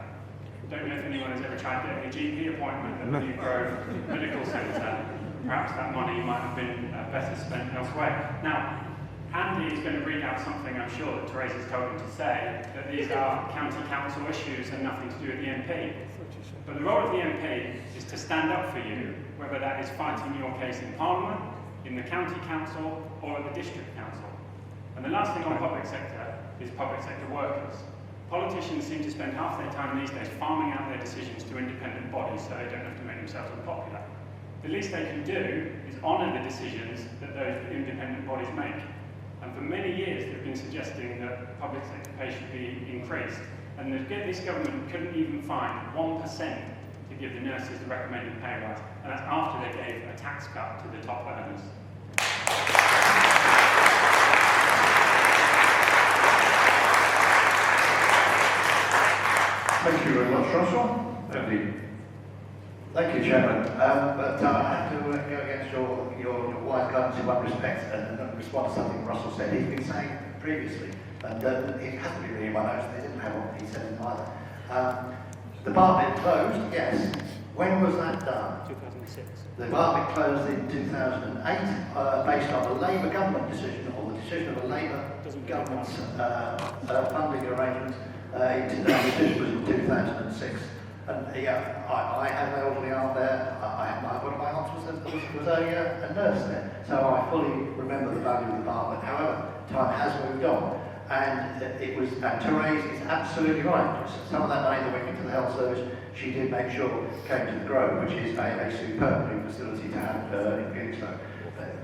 Don't know if anyone has ever tried getting a GP appointment at the new Grove Medical Centre. Perhaps that money might have been better spent elsewhere. Now, Andy is going to read out something I'm sure that Teresa's told him to say, that these are county council issues and nothing to do with the MP. But the role of the MP is to stand up for you, whether that is fighting your case in Parliament, in the county council, or at the district council. And the last thing on public sector is public sector workers. Politicians seem to spend half their time these days farming out their decisions to independent bodies so they don't have to make themselves unpopular. The least they can do is honour the decisions that those independent bodies make. And for many years they've been suggesting that public sector pay should be increased. And this government couldn't even find 1% to give the nurses the recommended pay rise. And that's after they gave a tax cut to the top earners. Thank you very much, Russell. Andy. Thank you, Chairman. But I have to go against your wise guidance in one respect and respond to something Russell said. He's been saying previously, and it hasn't been really in my notes, they didn't have what he said in either. The Bartlett closed, yes. When was that done? 2006. The Bartlett closed in 2008 based on a Labour government decision, or the decision of a Labour government funding arrangement. The decision was in 2006. And yeah, I had an elderly aunt there. One of my aunts was a nurse there, so I fully remember the value of the Bartlett. However, time has moved on, and Therese is absolutely right. Some of that money that went into the health service, she did make sure came to the Grove, which is a superb new facility to have in Felixstowe.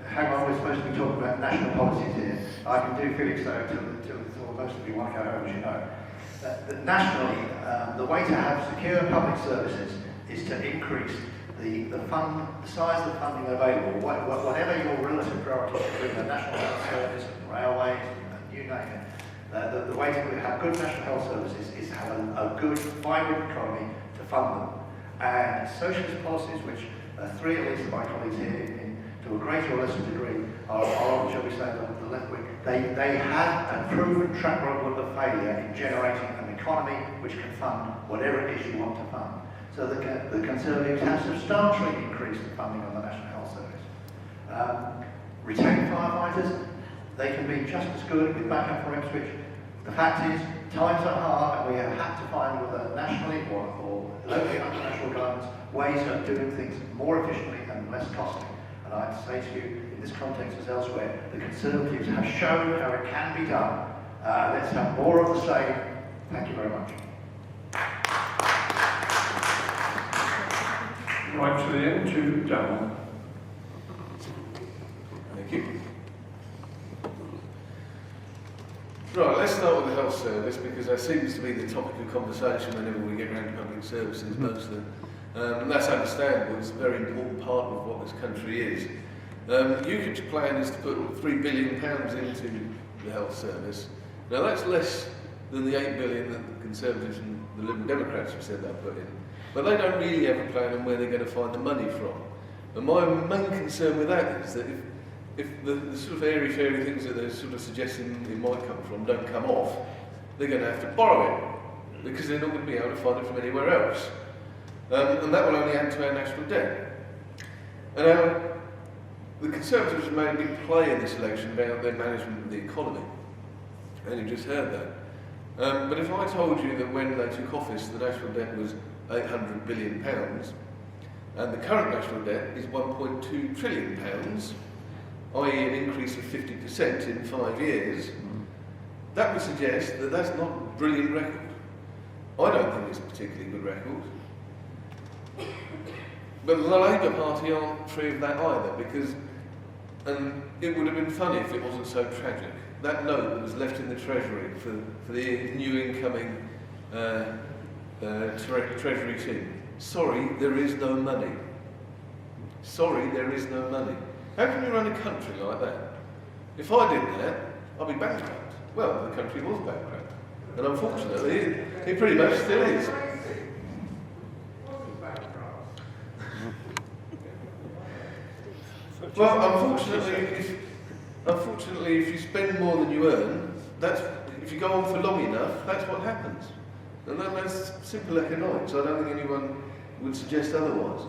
Hang on, we're supposed to be talking about national policies here. I can do Felixstowe till most of you want to go home, as you know. Nationally, the way to have secure public services is to increase the size of the funding available. Whatever your relative priorities, including the National Health Service, and railways, and you name it, the way to have good national health services is to have a good, vibrant economy to fund them. And socialist policies, which three at least of my colleagues here, to a greater or lesser degree, are shall we say, the left wing. They have a proven track record of failure in generating an economy which can fund whatever it is you want to fund. So the Conservatives have substantially increased the funding on the National Health Service. Retained firefighters, they can be just as good with backup from Ipswich. The fact is, times are hard, and we have had to find, whether nationally or locally under national guidance, ways of doing things more efficiently and less costly. And I have to say to you, in this context as elsewhere, the Conservatives have shown how it can be done. Let's have more of the same. Thank you very much. Right to the end to Dan. Thank you. Right, let's start with the health service, because that seems to be the topic of conversation whenever we get around to public services mostly. And that's understandable, it's a very important part of what this country is. UKIP's plan is to put £3 billion into the health service. Now that's less than the £8 billion that the Conservatives and the Liberal Democrats have said they'll put in. But they don't really have a plan on where they're going to find the money from. And my main concern with that is that if the sort of airy-fairy things that they're sort of suggesting it might come from don't come off, they're going to have to borrow it, because they're not going to be able to find it from anywhere else. And that will only add to our national debt. And the Conservatives have made a big play in this election about their management of the economy. And you just heard that. But if I told you that when they took office, the national debt was £800 billion, and the current national debt is £1.2 trillion, i.e. an increase of 50% in 5 years, that would suggest that that's not a brilliant record. I don't think it's a particularly good record. But the Labour Party aren't free of that either, because it would have been funny if it wasn't so tragic. That note that was left in the Treasury for the new incoming Treasury team. Sorry, there is no money. Sorry, there is no money. How can you run a country like that? If I did that, I'd be bankrupt. Well, the country was bankrupt. And unfortunately, it pretty much still is. Well, unfortunately, if you spend more than you earn, if you go on for long enough, that's what happens. And that's simple economics. I don't think anyone would suggest otherwise.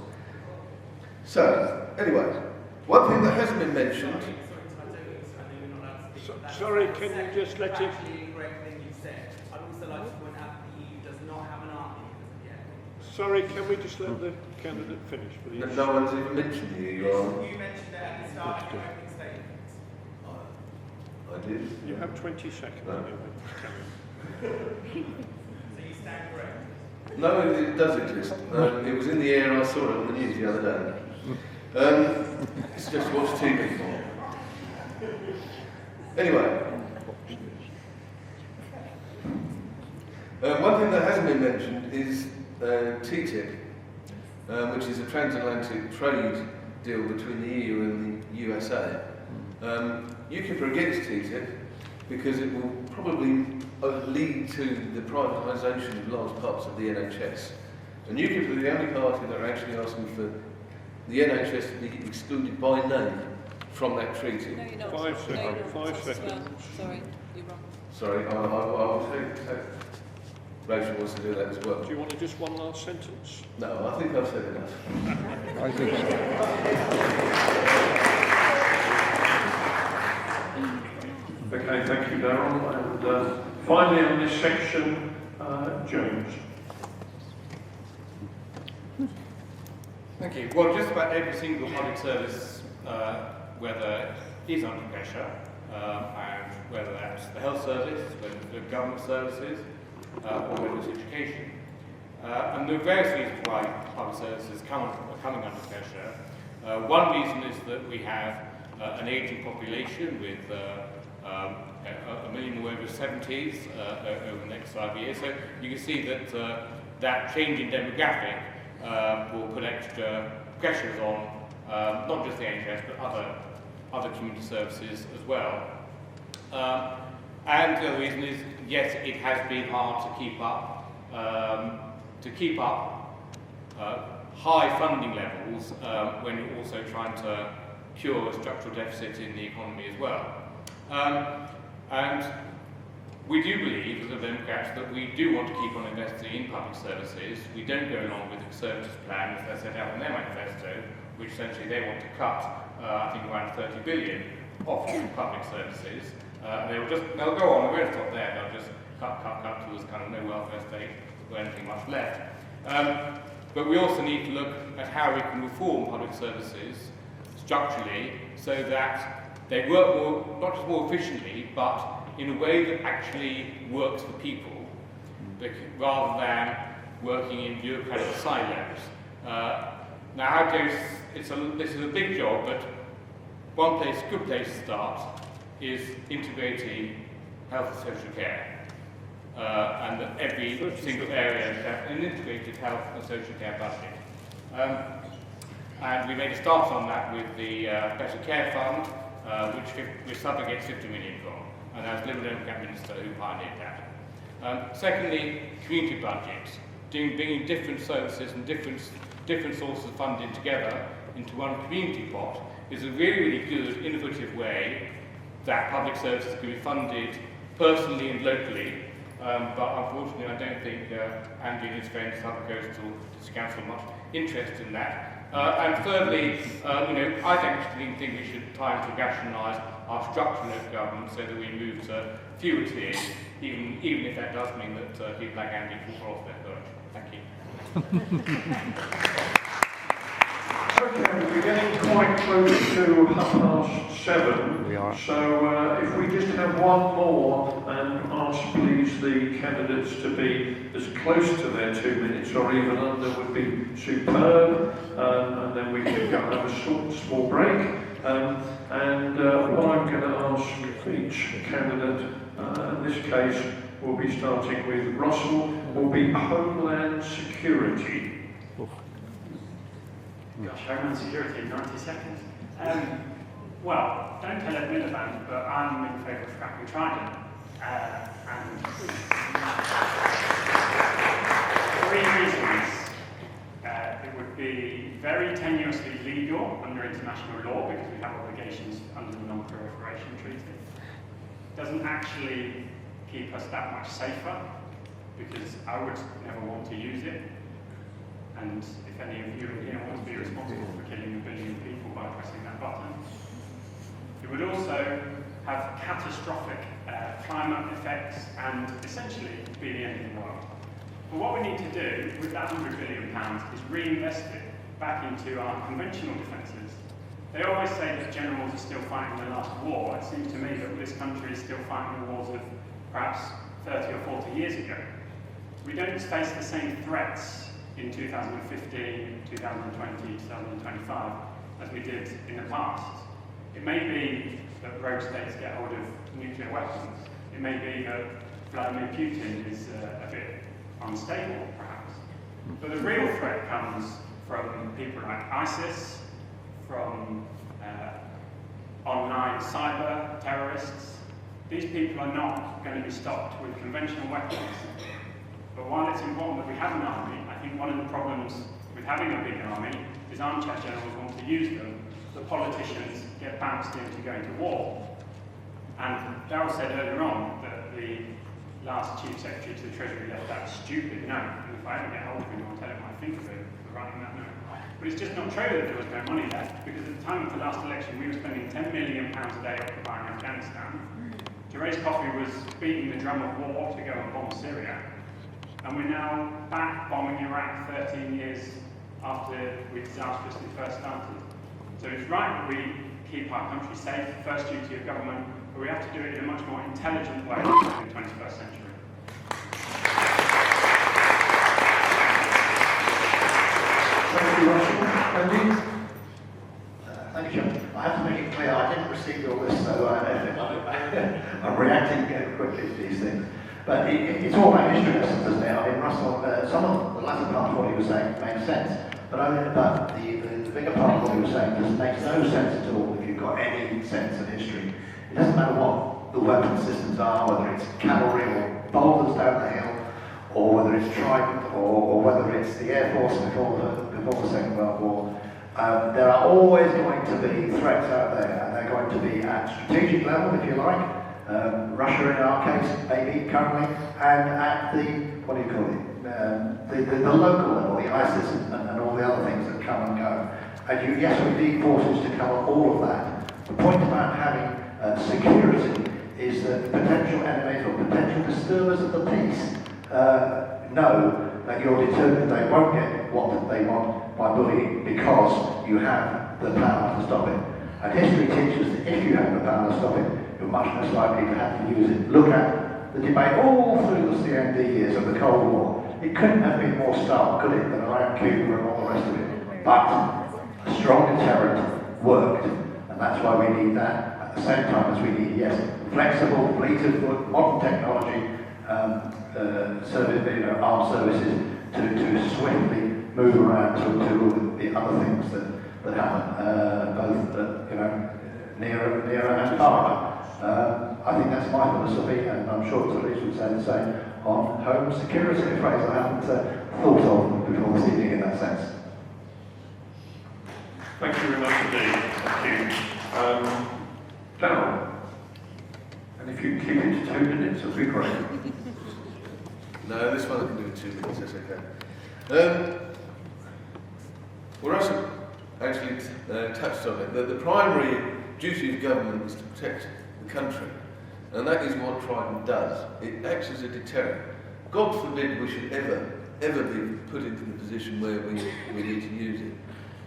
So, anyway, one thing that hasn't been mentioned. Sorry, can you just let it? Actually, a great thing you said. I'd also like to point out that the EU does not have an army yet. Sorry, can we just let the candidate finish, please? No one's even mentioned you. You mentioned it at the start of your opening statement. I did. You have 20 seconds. No. Anyway. So you stand correct. No, it does exist. It was in the air. I saw it on the news the other day. It's just watch TV for. Anyway, one thing that hasn't been mentioned is TTIP, which is a transatlantic trade deal between the EU and the USA. UKIP are against TTIP because it will probably lead to the privatisation of large parts of the NHS. And UKIP are the only party that are actually asking for the NHS to be excluded by name from that treaty. No, you're not. 5 seconds. No, you're not. 5 seconds. Sorry, you're wrong. Sorry, I will take Rachel wants to do that as well. Do you want to just one last sentence? No, I think I've said enough. I think so. Okay, thank you, Darryl. And finally on this section, James. Thank you. Well, just about every single public service, whether it is under pressure, and whether that's the health service, whether it's the government services, or whether it's education. And there are various reasons why public services are coming under pressure. One reason is that we have an ageing population with a million more over 70s over the next 5 years. So you can see that that change in demographic will put extra pressures on not just the NHS but other community services as well. And the other reason is, yes, it has been hard to keep up high funding levels when you're also trying to cure a structural deficit in the economy as well. And we do believe, as a Democrats, that we do want to keep on investing in public services. We don't go along with the Conservatives' plan, as they set out in their manifesto, which essentially they want to cut, I think, around 30 billion off public services. They'll go on, they won't stop there, they'll just cut till there's kind of no welfare state or anything much left. But we also need to look at how we can reform public services structurally so that they work not just more efficiently, but in a way that actually works for people, rather than working in bureaucratic silos. Now, this is a big job, but good place to start is integrating health and social care. And that every single area should have an integrated health and social care budget. And we made a start on that with the Better Care Fund, which Suffolk gets 50 million from, and that was Liberal Democrat Minister who pioneered that. Secondly, community budgets, bringing different services and different sources of funding together into one community pot is a really, really good, innovative way that public services can be funded personally and locally. But unfortunately, I don't think Andy and his friends at Suffolk Coastal Council much interest in that. And thirdly, I actually think we should try to rationalise our structure of government so that we move to fewer tiers even if that does mean that people like Andy will fall off their perch. Thank you. Okay, we're getting quite close to 7:30. We are. So if we just have one more and ask please the candidates to be as close to their 2 minutes or even under would be superb. And then we can go and have a small break. And what I'm going to ask each candidate, in this case, we'll be starting with Russell, will be Homeland Security. Gosh, Homeland Security in 90 seconds. Well, don't tell Ed Miliband, but I'm in favour of scrapping Trident. And 3 reasons. It would be very tenuously legal under international law because we have obligations under the Non-Proliferation Treaty. It doesn't actually keep us that much safer because I would never want to use it. And if any of you here want to be responsible for killing 1 billion people by pressing that button. It would also have catastrophic climate effects and essentially be the end of the world. But what we need to do with that £100 billion is reinvest it back into our conventional defences. They always say that generals are still fighting their last war. It seems to me that this country is still fighting the wars of perhaps 30 or 40 years ago. We don't face the same threats in 2015, 2020, 2025 as we did in the past. It may be that rogue states get hold of nuclear weapons. It may be that Vladimir Putin is a bit unstable, perhaps. But the real threat comes from people like ISIS, from online cyber terrorists. These people are not going to be stopped with conventional weapons. But while it's important that we have an army, I think one of the problems with having a big army is armchair generals want to use them. The politicians get bounced into going to war. And Darryl said earlier on that the last Chief Secretary to the Treasury left that stupid note. And if I ever get hold of him, I'll tell him what I think of him for writing that note. But it's just not true that there was no money left, because at the time of the last election, we were spending £10 million a day occupying Afghanistan. Therese Coffey was beating the drum of war to go and bomb Syria. And we're now back bombing Iraq 13 years after we disastrously first started. So it's right that we keep our country safe, first duty of government, but we have to do it in a much more intelligent way in the 21st century. Thank you, Russell. Andy? Thank you. I have to make it clear, I didn't receive all this, so I'm reacting quickly to these things. But it's all about history lessons, isn't it? I mean, Russell, some of the latter part of what he was saying makes sense, but the bigger part of what he was saying makes no sense at all if you've got any sense of history. It doesn't matter what the weapon systems are, whether it's cavalry or boulders down the hill, or whether it's Trident, or whether it's the Air Force before the Second World War. There are always going to be threats out there, and they're going to be at strategic level, if you like. Russia in our case, maybe currently, and at the, what do you call it, the local level, the ISIS and all the other things that come and go. And yes, we need forces to cover all of that. The point about having security is that potential enemies or potential disturbers of the peace know that you're determined they won't get what they want by bullying because you have the power to stop it. And history teaches that if you have the power to stop it, you're much less likely to have to use it. Look at the debate all through the CND years of the Cold War. It couldn't have been more stark, could it, than around Cuba and all the rest of it. But a strong deterrent worked, and that's why we need that at the same time as we need, yes, flexible, fleet-of-foot, modern technology, armed services to swiftly move around to the other things that happen, both near and far. I think that's my philosophy, and I'm sure Therese would say the same on home security, a phrase I haven't thought of before this evening in that sense. Thank you very much indeed. Thank you. Darryl, and if you keep it to 2 minutes, it'll be great. No, this one I can do in 2 minutes, that's okay. Well, Russell actually touched on it. The primary duty of government is to protect the country. And that is what Trident does. It acts as a deterrent. God forbid we should ever be put into the position where we need to use it.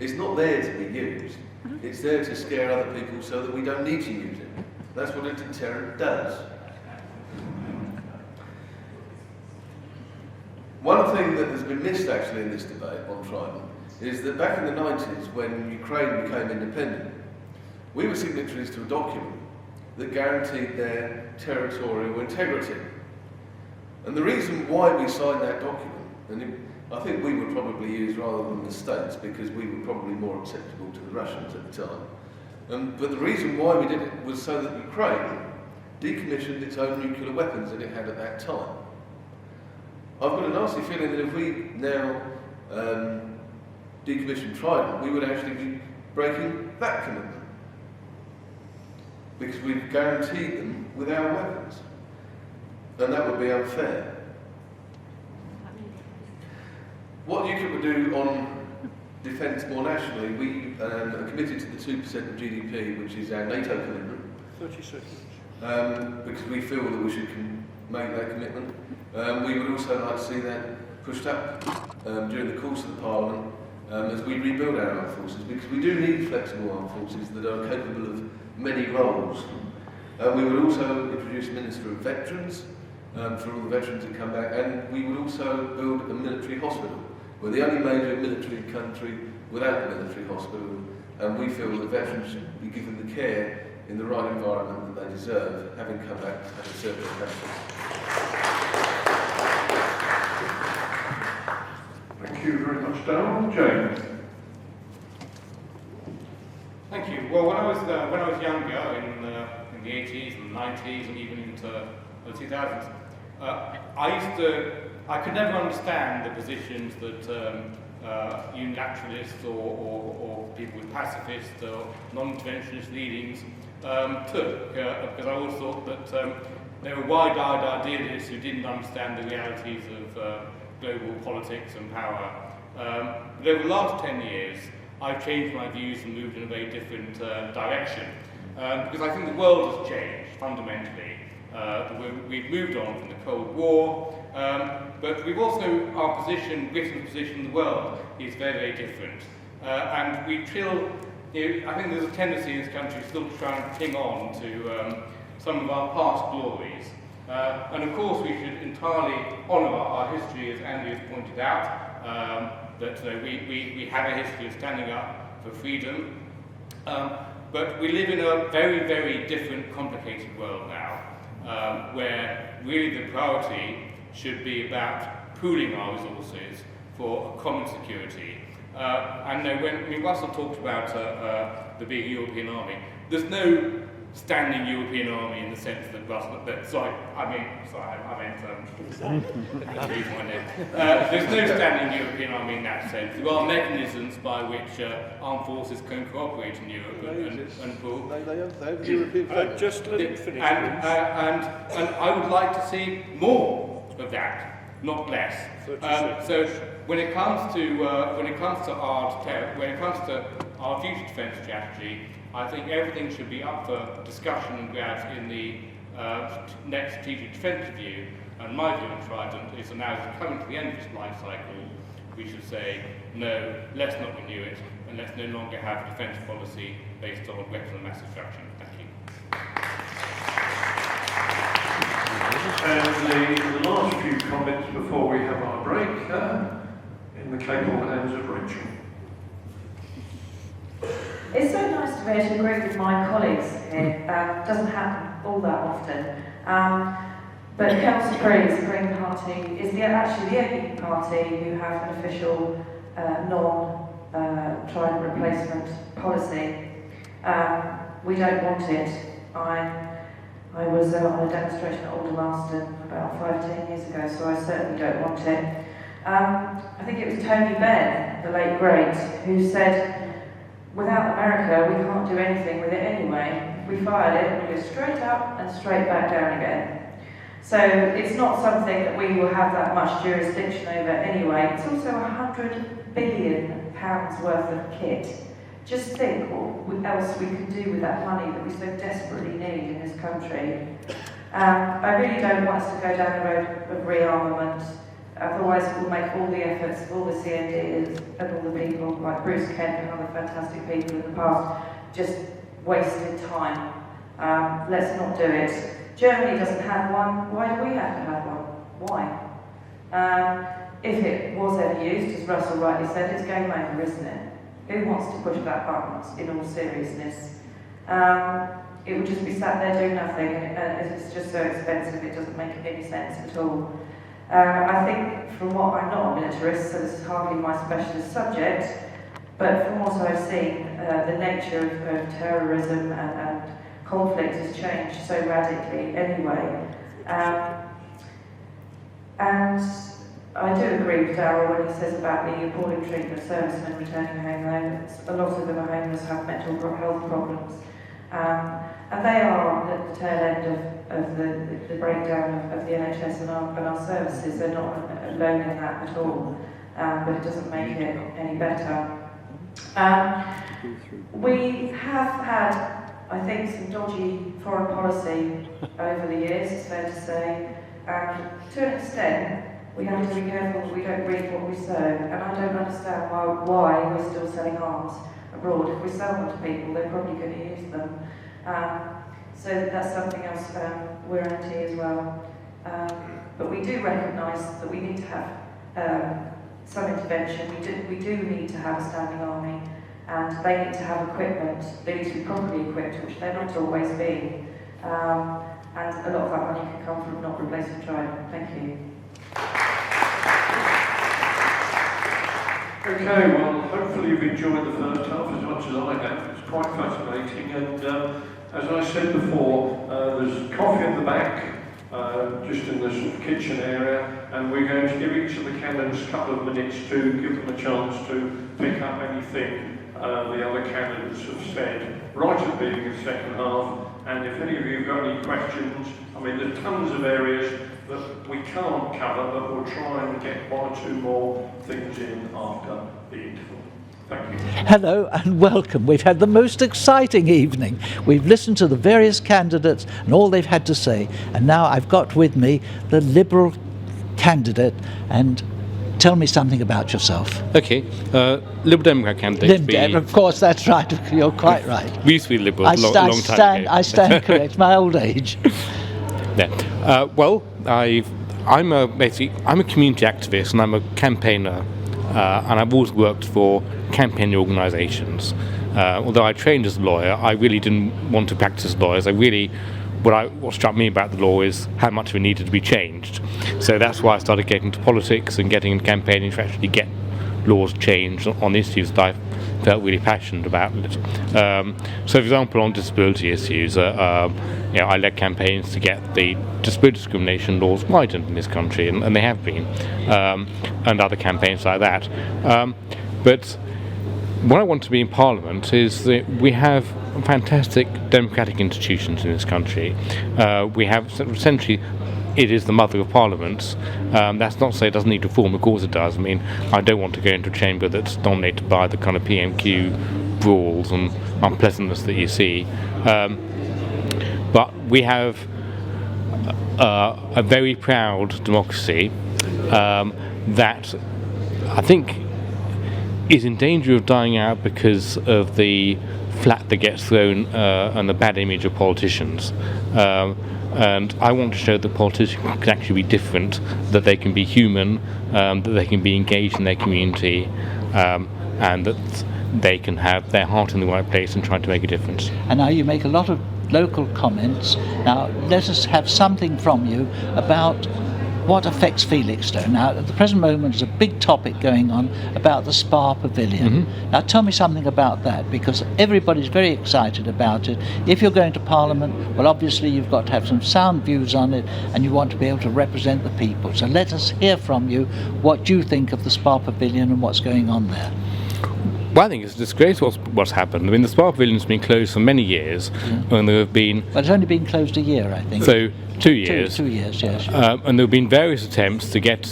It's not there to be used. It's there to scare other people so that we don't need to use it. That's what a deterrent does. One thing that has been missed actually in this debate on Trident is that back in the 90s, when Ukraine became independent, we were signatories to a document that guaranteed their territorial integrity. And the reason why we signed that document, and I think we were probably used rather than the States because we were probably more acceptable to the Russians at the time. But the reason why we did it was so that Ukraine decommissioned its own nuclear weapons that it had at that time. I've got a nasty feeling that if we now decommission Trident, we would actually be breaking that commitment. Because we've guaranteed them with our weapons. And that would be unfair. What UKIP would do on defence more nationally, we are committed to the 2% of GDP, which is our NATO commitment. 30 seconds. Because we feel that we should make that commitment. We would also like to see that pushed up during the course of the Parliament as we rebuild our armed forces, because we do need flexible armed forces that are capable of many roles. We would also introduce a Minister of Veterans for all the veterans that come back, and we would also build a military hospital. We're the only major military country without a military hospital, and we feel that veterans should be given the care in the right environment that they deserve, having come back to have a served their country. Thank you very much, Darryl. James. Thank you. Well, when I was younger, in the 80s and 90s and even into the 2000s, I could never understand the positions that unilateralists or people with pacifist or non-interventionist leanings took, because I always thought that they were wide-eyed idealists who didn't understand the realities of global politics and power. But over the last 10 years, I've changed my views and moved in a very different direction, because I think the world has changed fundamentally. We've moved on from the Cold War, but we've also, our position, Britain's position in the world is very, very different. And we still, I think there's a tendency in this country still to try and cling on to some of our past glories. And of course we should entirely honour our history, as Andy has pointed out, that we have a history of standing up for freedom. But we live in a very, very different, complicated world now, where really the priority should be about pooling our resources for common security. And when Russell talked about the big European army, there's no standing European army in the sense that there's no standing European army in that sense. There are mechanisms by which armed forces can cooperate in Europe and pool. They have European just let it finish. And I would like to see more of that, not less. So when it comes to our future defence strategy, I think everything should be up for discussion and grabs in the next strategic defence review. And my view on Trident is that now, as it's coming to the end of its life cycle, we should say, no, let's not renew it, and let's no longer have a defence policy based on weapons of mass destruction. Thank you. And the last few comments before we have our break, in the capable hands of Rachel. It's so nice to be able to agree with my colleagues here. Doesn't happen all that often. But Council Green's Green Party is actually the only party who have an official non-Trident replacement policy. We don't want it. I was on a demonstration at Aldermaston about 5-10 years ago, so I certainly don't want it. I think it was Tony Benn, the late great, who said, without America, we can't do anything with it anyway. We fired it, we go straight up and straight back down again. So it's not something that we will have that much jurisdiction over anyway. It's also £100 billion worth of kit. Just think what else we could do with that money that we so desperately need in this country. I really don't want us to go down the road of rearmament. Otherwise, it will make all the efforts of all the CNDs and all the people like Bruce Kent and other fantastic people in the past just wasted time. Let's not do it. Germany doesn't have one. Why do we have to have one? Why? If it was ever used, as Russell rightly said, it's game over, isn't it? Who wants to push that button in all seriousness? It would just be sat there doing nothing, and it's just so expensive it doesn't make any sense at all. I think from what, I'm not a militarist, so this is hardly my specialist subject, but from what I've seen, the nature of terrorism and conflict has changed so radically anyway. And I do agree with Darryl when he says about the appalling treatment of servicemen returning home. A lot of them are homeless, have mental health problems. And they are at the tail end of the breakdown of the NHS and our services. They're not alone in that at all, but it doesn't make it any better. We have had, I think, some dodgy foreign policy over the years, it's fair to say. To an extent, we have to be careful that we don't read what we sow, and I don't understand why we're still selling arms abroad. If we sell them to people, they're probably going to use them. So that's something else we're anti as well. But we do recognise that we need to have some intervention. We do need to have a standing army, and they need to have equipment. They need to be properly equipped, which they're not always being. And a lot of that money can come from not replacing Trident. Thank you. Okay, well, hopefully you've enjoyed the first half as much as I have. It's quite fascinating, and as I said before, there's coffee at the back, just in the sort of kitchen area, and we're going to give each of the candidates a couple of minutes to give them a chance to pick up anything the other candidates have said right at the beginning of the second half. And if any of you have got any questions, I mean, there's tons of areas that we can't cover, but we'll try and get one or two more things in after the interval. Thank you. Hello and welcome. We've had the most exciting evening. We've listened to the various candidates and all they've had to say. And now I've got with me the Liberal candidate. And tell me something about yourself. Okay, Liberal Democrat candidate. Of course, that's right. You're quite right. We used to be Liberals a long time ago. I stand correct. My old age. Yeah. Well, I'm a community activist and I'm a campaigner, and I've always worked for campaign organisations. Although I trained as a lawyer, I really didn't want to practice as lawyers. What struck me about the law is how much of it needed to be changed. So that's why I started getting into politics and getting into campaigning to actually get laws changed on issues that I felt really passionate about. So, for example, on disability issues, I led campaigns to get the disability discrimination laws widened in this country, and they have been, and other campaigns like that. But what I want to be in Parliament is that we have fantastic democratic institutions in this country. We have essentially, it is the mother of parliaments. That's not to say it doesn't need reform, of course it does. I mean, I don't want to go into a chamber that's dominated by the kind of PMQ brawls and unpleasantness that you see. But we have a very proud democracy that I think is in danger of dying out because of the flat that gets thrown and the bad image of politicians. And I want to show that politicians can actually be different, that they can be human, that they can be engaged in their community, and that they can have their heart in the right place and try to make a difference. And now you make a lot of local comments. Now let us have something from you about what affects Felixstowe. Now, at the present moment, there's a big topic going on about the Spa Pavilion. Mm-hmm. Now, tell me something about that, because everybody's very excited about it. If you're going to Parliament, well, obviously you've got to have some sound views on it, and you want to be able to represent the people. So let us hear from you what you think of the Spa Pavilion and what's going on there. Well, I think it's disgrace what's happened. I mean, the Spa Pavilion's been closed for many years, and there have been... Well, it's only been closed a year, I think. So, 2 years. 2 years, yes. And there have been various attempts to get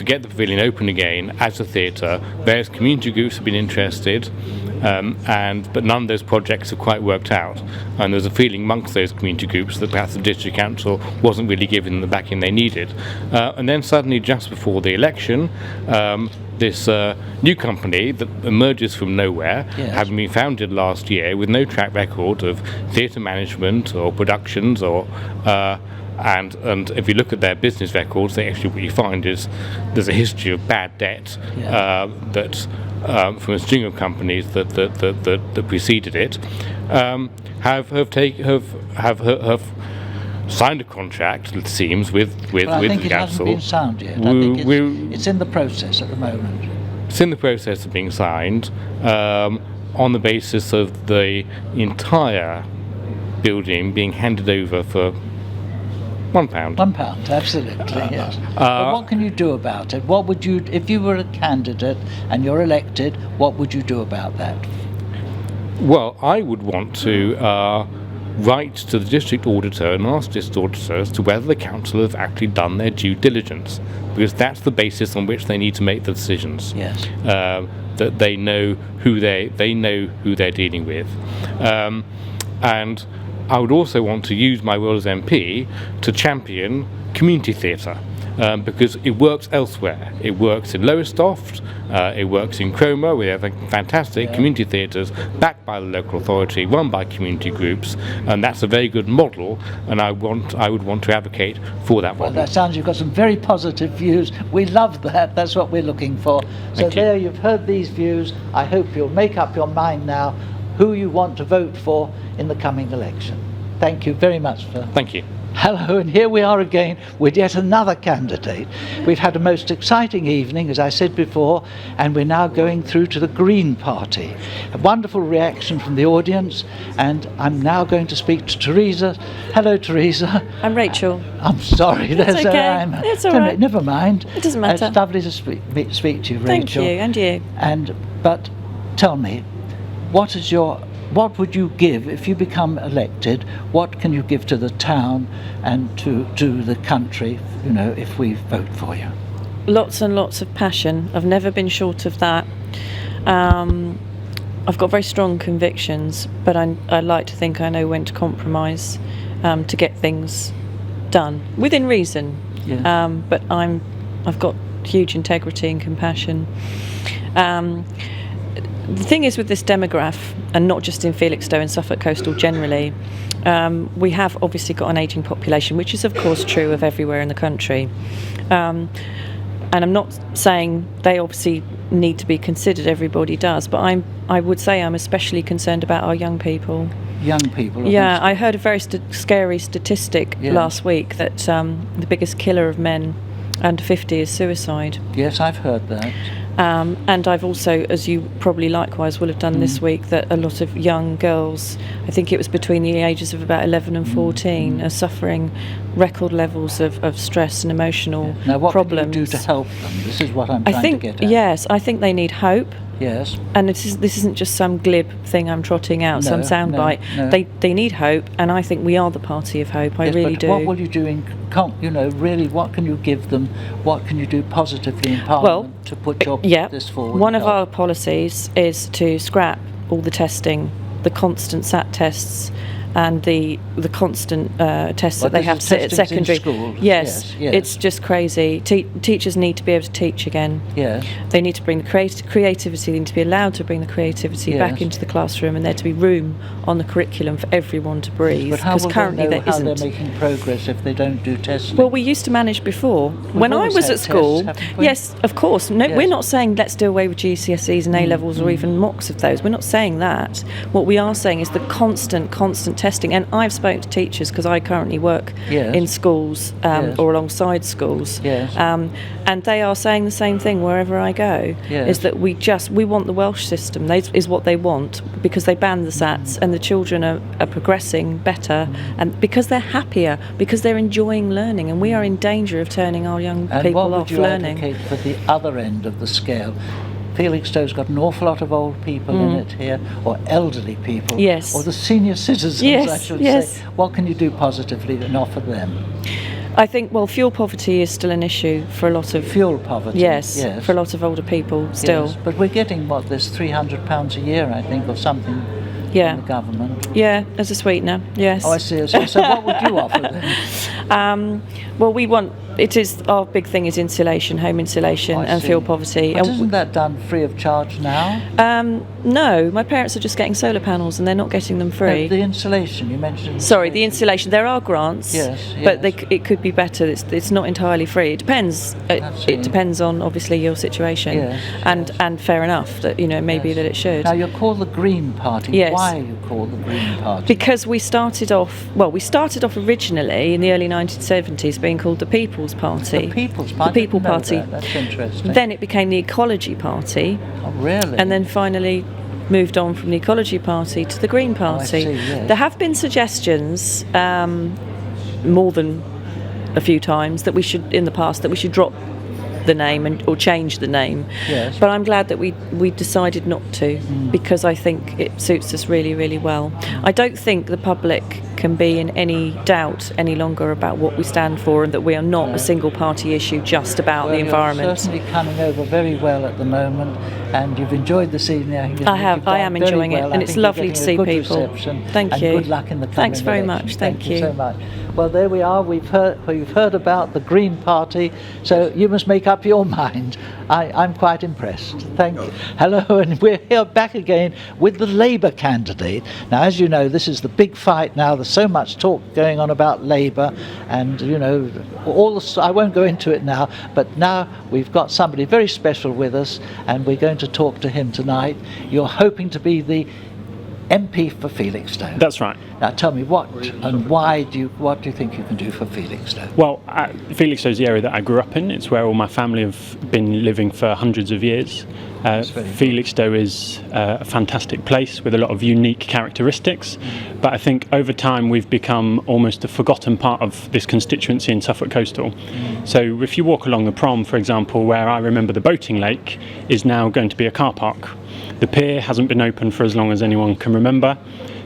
get the pavilion open again as a theatre. Various community groups have been interested, but none of those projects have quite worked out. And there's a feeling amongst those community groups that perhaps the district council wasn't really giving them the backing they needed. And then suddenly, just before the election, this new company that emerges from nowhere, having been founded last year with no track record of theatre management or productions, and if you look at their business records, what you find is there's a history of bad debt from a string of companies that preceded it, have signed a contract, it seems, with the council. I think it hasn't been signed yet. I think it's in the process at the moment. It's in the process of being signed on the basis of the entire building being handed over for £1. £1, absolutely, yes. But what can you do about it? What would you, if you were a candidate and you're elected, what would you do about that? Well, I would want to write to the district auditor and ask district auditor as to whether the council have actually done their due diligence, because that's the basis on which they need to make the decisions. Yes. That they know who they're dealing with, and I would also want to use my role as MP to champion community theatre. Because it works elsewhere. It works in Lowestoft, it works in Cromer. We have fantastic community theatres backed by the local authority, run by community groups, and that's a very good model, and I would want to advocate for that model. Well, that sounds, you've got some very positive views. We love that. That's what we're looking for. So there you've heard these views. I hope you'll make up your mind now who you want to vote for in the coming election. Thank you very much for... Thank you. Hello, and here we are again with yet another candidate. We've had a most exciting evening, as I said before, and we're now going through to the Green Party. A wonderful reaction from the audience, and I'm now going to speak to Teresa. Hello, Teresa. I'm Rachel. I'm sorry. That's okay. It's all right. Never mind. It doesn't matter. It's lovely to speak to you, Rachel. Thank you, and you. But tell me, what would you give if you become elected? What can you give to the town and to the country, if we vote for you? Lots and lots of passion. I've never been short of that. I've got very strong convictions, but I like to think I know when to compromise to get things done within reason. Yeah. But I've got huge integrity and compassion. The thing is with this demograph, and not just in Felixstowe and Suffolk Coastal generally, we have obviously got an ageing population, which is of course true of everywhere in the country. And I'm not saying they obviously need to be considered, everybody does, but I would say I'm especially concerned about our young people. Young people? Yeah, I heard a very scary statistic last week that the biggest killer of men under 50 is suicide. Yes, I've heard that. And I've also, as you probably likewise will have done this week, that a lot of young girls, I think it was between the ages of about 11 and 14, are suffering record levels of stress and emotional problems. Now, what can you do to help them? This is what I'm trying to get at. Yes, I think they need hope. Yes. And this isn't just some glib thing I'm trotting out, some soundbite. No. They need hope, and I think we are the party of hope. I really do. What will you do really, what can you give them? What can you do positively in Parliament to put this forward? One of our policies is to scrap all the testing, the constant SAT tests, and the constant tests that they have to sit at secondary. Yes, it's just crazy. Teachers need to be able to teach again. Yes. They need to bring the creativity. They need to be allowed to bring the creativity back into the classroom, and there to be room on the curriculum for everyone to breathe. But how will currently they know there how isn't. they're making progress if they don't do testing? Well, we used to manage before. When I was at school, yes, of course. No, we're not saying let's do away with GCSEs and A-levels or even mocks of those. We're not saying that. What we are saying is the constant testing. And I've spoken to teachers because I currently work in schools or alongside schools. Yes. And they are saying the same thing wherever I go. Yes. Is that we want the Welsh system. That is what they want, because they ban the SATs and the children are progressing better, and because they're happier, because they're enjoying learning, and we are in danger of turning our young people off learning. And what would you advocate for the other end of the scale? Felixstowe's got an awful lot of old people in it here, or elderly people, yes, or the senior citizens, yes, I should yes. say. What can you do positively and offer them? I think, well, fuel poverty is still an issue for a lot of... Fuel poverty? Yes, for a lot of older people still. Yes, but we're getting, what, there's £300 a year, I think, or something from the government. Yeah, as a sweetener, yes. Oh, I see. So what would you offer then? Well, we want... It is, our big thing is insulation, home insulation and fuel poverty. But isn't that done free of charge now? No, my parents are just getting solar panels and they're not getting them free. No, the insulation, you mentioned. Sorry, the insulation. There are grants, but it could be better. It's not entirely free. It depends. It depends on obviously your situation, and fair enough that maybe that it should. Now you're called the Green Party. Yes. Why are you called the Green Party? Because we started off originally in the early 1970s being called the People's Party. The People's Party. The People Party. That's interesting. Then it became the Ecology Party. Oh, really? And then finally moved on from the Ecology Party to the Green Party. Oh, I see, yes. There have been suggestions, more than a few times, that we should, in the past, that we should drop the name or change the name. Yes. But I'm glad that we decided not to, because I think it suits us really, really well. I don't think the public can be in any doubt any longer about what we stand for, and that we are not a single party issue just about the environment. You're certainly coming over very well at the moment, and you've enjoyed this evening. I am enjoying it, and it's lovely to see people. Reception. Thank you. And good luck in the coming Thanks very election. much. Thank you so much. Well, there we are. We've heard about the Green Party, so you must make up your mind. I'm quite impressed. Thank you. Hello, and we're here back again with the Labour candidate. Now, as you know, this is the big fight now. There's so much talk going on about Labour, and I won't go into it now. But now we've got somebody very special with us, and we're going to talk to him tonight. You're hoping to be the MP for Felixstowe. That's right. Now tell me what and why what do you think you can do for Felixstowe? Well, Felixstowe is the area that I grew up in. It's where all my family have been living for hundreds of years. Felixstowe is a fantastic place with a lot of unique characteristics, but I think over time we've become almost a forgotten part of this constituency in Suffolk Coastal. So if you walk along the prom, for example, where I remember the boating lake is now going to be a car park. The pier hasn't been open for as long as anyone can remember,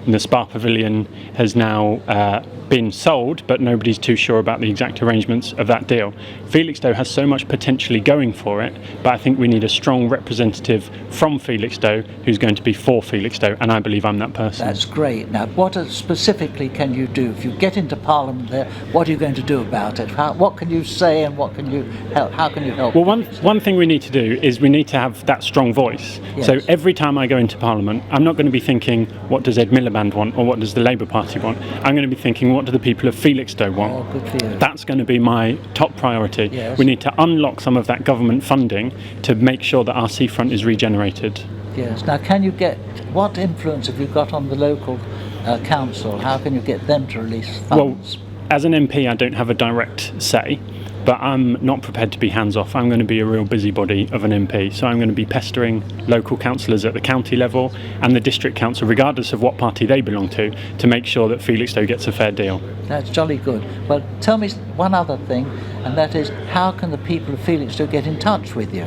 and the Spa Pavilion has now been sold, but nobody's too sure about the exact arrangements of that deal. Felixstowe has so much potentially going for it, but I think we need a strong representative from Felixstowe who's going to be for Felixstowe, and I believe I'm that person. That's great. Now, what specifically can you do? If you get into Parliament there, what are you going to do about it? What can you say, and what can you help? How can you help? Well, one thing we need to do is we need to have that strong voice. Yes. So every time I go into Parliament, I'm not going to be thinking, what does Ed Miliband want, or what does the Labour Party want? I'm going to be thinking, what do the people of Felixstowe want? Oh, good for you. That's going to be my top priority. Yes. We need to unlock some of that government funding to make sure that our seafront is regenerated. Yes. Now, what influence have you got on the local council? How can you get them to release funds? Well, as an MP, I don't have a direct say, but I'm not prepared to be hands-off. I'm going to be a real busybody of an MP, so I'm going to be pestering local councillors at the county level and the district council, regardless of what party they belong to make sure that Felixstowe gets a fair deal. That's jolly good. Well, tell me one other thing, and that is, how can the people of Felixstowe get in touch with you?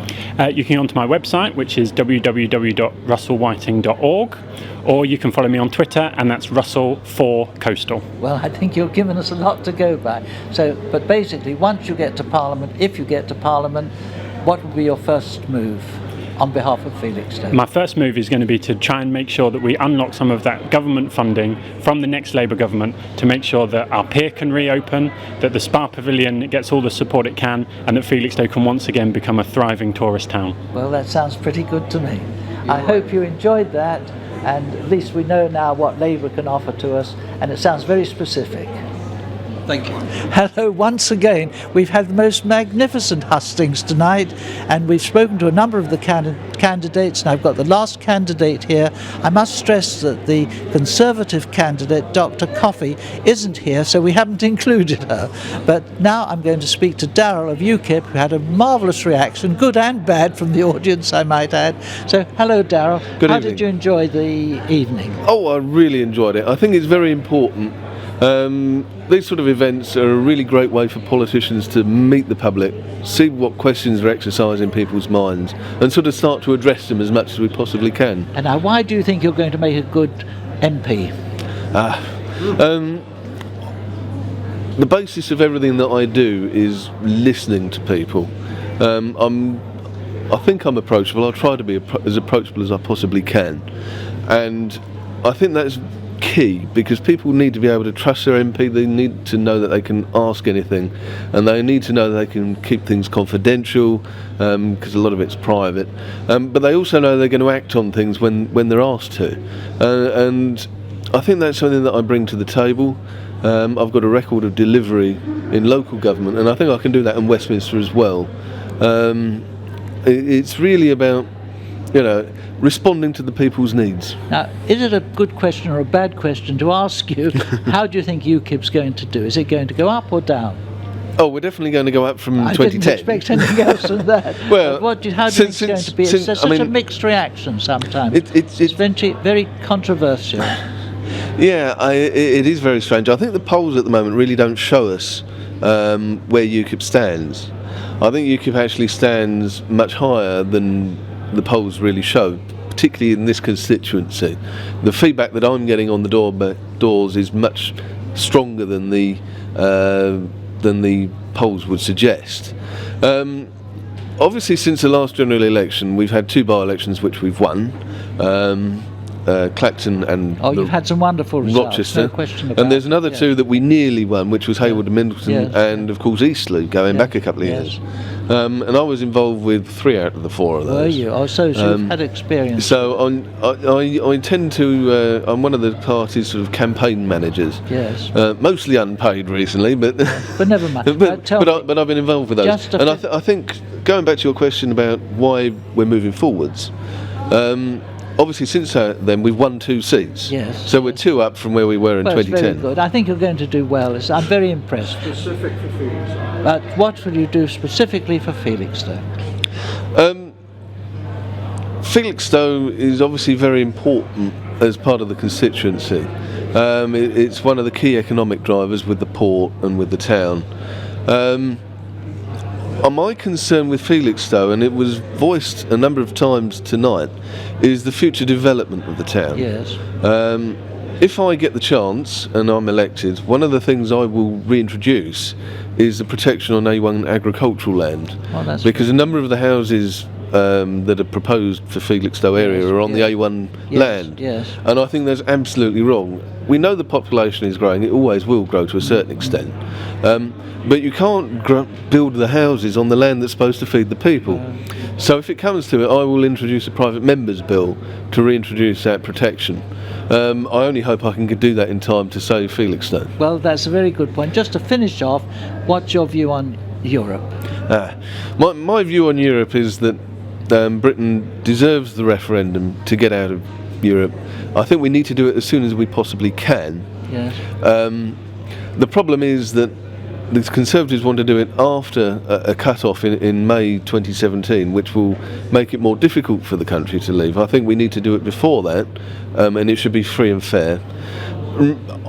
You can go onto my website, which is www.russellwhiting.org, or you can follow me on Twitter, and that's Russell4Coastal. Well, I think you've given us a lot to go by. But basically, once you get to Parliament, if you get to Parliament, what would be your first move on behalf of Felixstowe? My first move is going to be to try and make sure that we unlock some of that government funding from the next Labour government to make sure that our pier can reopen, that the Spa Pavilion gets all the support it can, and that Felixstowe can once again become a thriving tourist town. Well, that sounds pretty good to me. I hope you enjoyed that, and at least we know now what Labour can offer to us, and it sounds very specific. Thank you. Hello once again. We've had the most magnificent hustings tonight, and we've spoken to a number of the candidates, and I've got the last candidate here. I must stress that the Conservative candidate, Dr. Coffey, isn't here, so we haven't included her. But now I'm going to speak to Darryl of UKIP, who had a marvellous reaction, good and bad, from the audience, I might add. So, hello Darryl. Good How evening. did you enjoy the evening? Oh, I really enjoyed it. I think it's very important. These sort of events are a really great way for politicians to meet the public, see what questions are exercising people's minds, and sort of start to address them as much as we possibly can. And now, why do you think you're going to make a good MP? the basis of everything that I do is listening to people. I think I'm approachable. I try to be as approachable as I possibly can, and I think that's key, because people need to be able to trust their MP. They need to know that they can ask anything, and they need to know that they can keep things confidential, because a lot of it's private, but they also know they're going to act on things when they're asked to, and I think that's something that I bring to the table. I've got a record of delivery in local government, and I think I can do that in Westminster as well. It's really about, responding to the people's needs. Now, is it a good question or a bad question to ask you, how do you think UKIP's going to do? Is it going to go up or down? Oh, we're definitely going to go up from 2010. I didn't expect anything else than that. Well, how do you think it's going to be? It's such a mixed reaction sometimes. It's very controversial. Yeah, it is very strange. I think the polls at the moment really don't show us where UKIP stands. I think UKIP actually stands much higher than the polls really show, particularly in this constituency. The feedback that I'm getting on the doors is much stronger than the polls would suggest. Obviously, since the last general election, we've had 2 by-elections which we've won. Clacton and you've had some wonderful results, Rochester, no question about and there's another 2 that we nearly won, which was Hayward and Middleton, and of course Eastleigh, going back a couple of years. And I was involved with 3 out of the 4 of those. Were you? Oh, so you've had experience. So I tend to, I'm one of the party's sort of campaign managers. Yes. Mostly unpaid recently, but never mind. but I've been involved with those. And I think, going back to your question about why we're moving forwards, obviously, since then, we've won 2 seats. Yes. So we're 2 up from where we were in 2010. Very good. I think you're going to do well. I'm very impressed. Specific for Felixstowe. But what will you do specifically for Felixstowe? Felixstowe is obviously very important as part of the constituency. It's one of the key economic drivers with the port and with the town. My concern with Felixstowe, and it was voiced a number of times tonight, is the future development of the town. Yes. If I get the chance and I'm elected, one of the things I will reintroduce is the protection on A1 agricultural land, because a number of the houses that are proposed for Felixstowe area are on the A1 land, and I think that's absolutely wrong. We know the population is growing; it always will grow to a certain extent, but you can't build the houses on the land that's supposed to feed the people. So if it comes to it, I will introduce a private member's bill to reintroduce that protection. I only hope I can do that in time to save Felixstowe. Well, that's a very good point. Just to finish off, what's your view on Europe? My view on Europe is that Britain deserves the referendum to get out of Europe. I think we need to do it as soon as we possibly can. Yes. The problem is that the Conservatives want to do it after a cut-off in May 2017, which will make it more difficult for the country to leave. I think we need to do it before that, and it should be free and fair.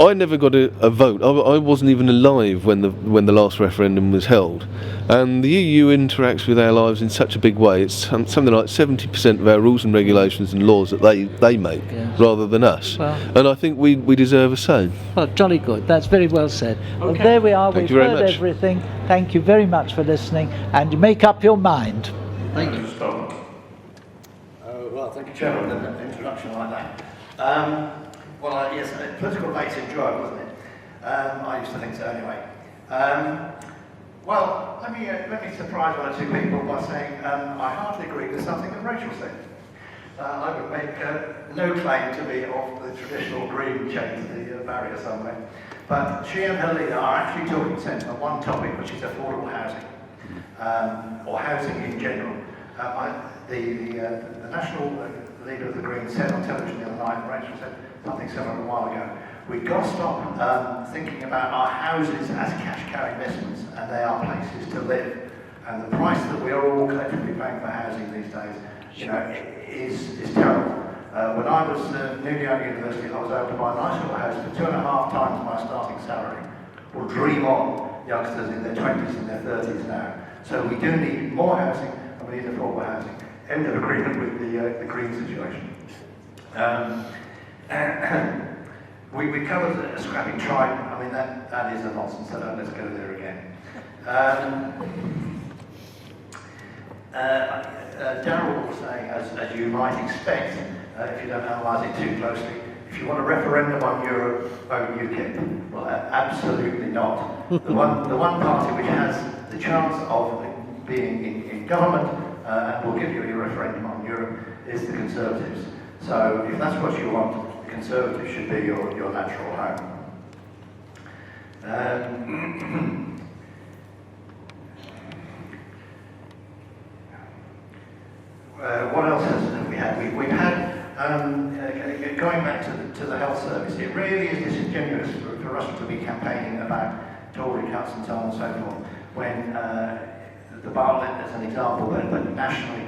I never got a vote. I wasn't even alive when the last referendum was held, and the EU interacts with our lives in such a big way. It's something like 70% of our rules and regulations and laws that they make, rather than us. Well, and I think we deserve a say. Well, jolly good. That's very well said. Okay. Well, there we are. We've heard everything. Thank you very much for listening, and you make up your mind. Thank you. Well, thank you, Chairman, for an introduction like that. Well, yes, political debate's a drug, wasn't it? I used to think so anyway. Well, let me surprise 1 or 2 people by saying I hardly agree with something that Rachel said. I would make no claim to be off the traditional green chain to the barrier somewhere. But she and her leader are actually talking sense on one topic, which is affordable housing, or housing in general. The national leader of the Greens said on television the other night, and Rachel said something similar a while ago, we've got to stop thinking about our houses as cash-cow investments, and they are places to live. And the price that we are all collectively paying for housing these days, is terrible. When I was newly out of university, I was able to buy a nice little house for 2.5 times my starting salary. Well, dream on, youngsters in their 20s and their 30s now. So we do need more housing, and we need affordable housing. End of agreement with the green situation. We covered scrapping Trident. I mean, that is a nonsense, so let's go there again. Darryl was saying, as you might expect, if you don't analyse it too closely, if you want a referendum on Europe, vote UKIP. Well, absolutely not. The one party which has the chance of being in government and will give you a referendum on Europe is the Conservatives. So if that's what you want, the Conservatives should be your natural home. What else have we had? We've had, going back to the health service, it really is disingenuous for us to be campaigning about Tory cuts and so on and so forth, when the Bartlett, as an example, but nationally,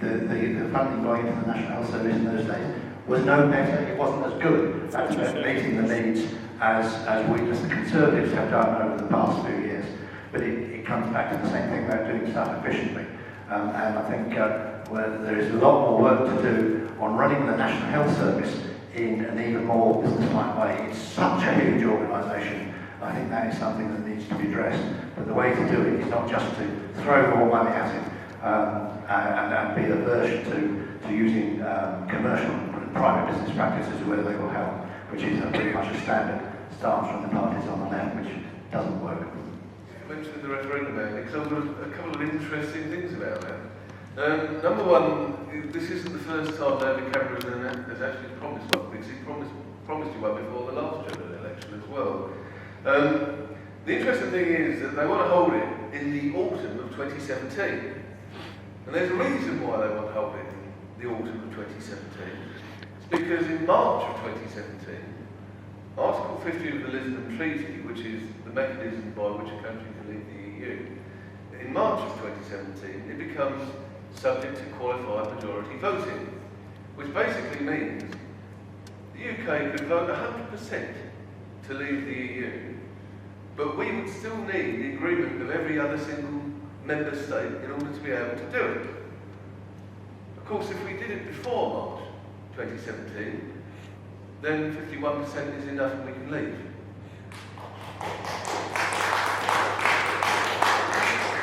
the funding going into the National Health Service in those days was no better, it wasn't as good at meeting the needs as we as the Conservatives have done over the past few years. But it comes back to the same thing about doing stuff efficiently. And I think there is a lot more work to do on running the National Health Service in an even more business-like way. It's such a huge organisation. I think that is something that needs to be addressed. But the way to do it is not just to throw more money at it and be averse to using commercial and private business practices where they will help, which is pretty much a standard stance from the parties on the left, which doesn't work. You mentioned the referendum, because I've got a couple of interesting things about that. Number one, this isn't the first time David Cameron has actually promised one, because he promised you one before the last general election as well. The interesting thing is that they want to hold it in the autumn of 2017. And there's a reason why they want to hold it in the autumn of 2017. It's because in March of 2017, Article 50 of the Lisbon Treaty, which is the mechanism by which a country can leave the EU, in March of 2017, it becomes subject to qualified majority voting, which basically means the UK could vote 100% to leave the EU, but we would still need the agreement of every other single member state in order to be able to do it. Of course, if we did it before March 2017, then 51% is enough and we can leave.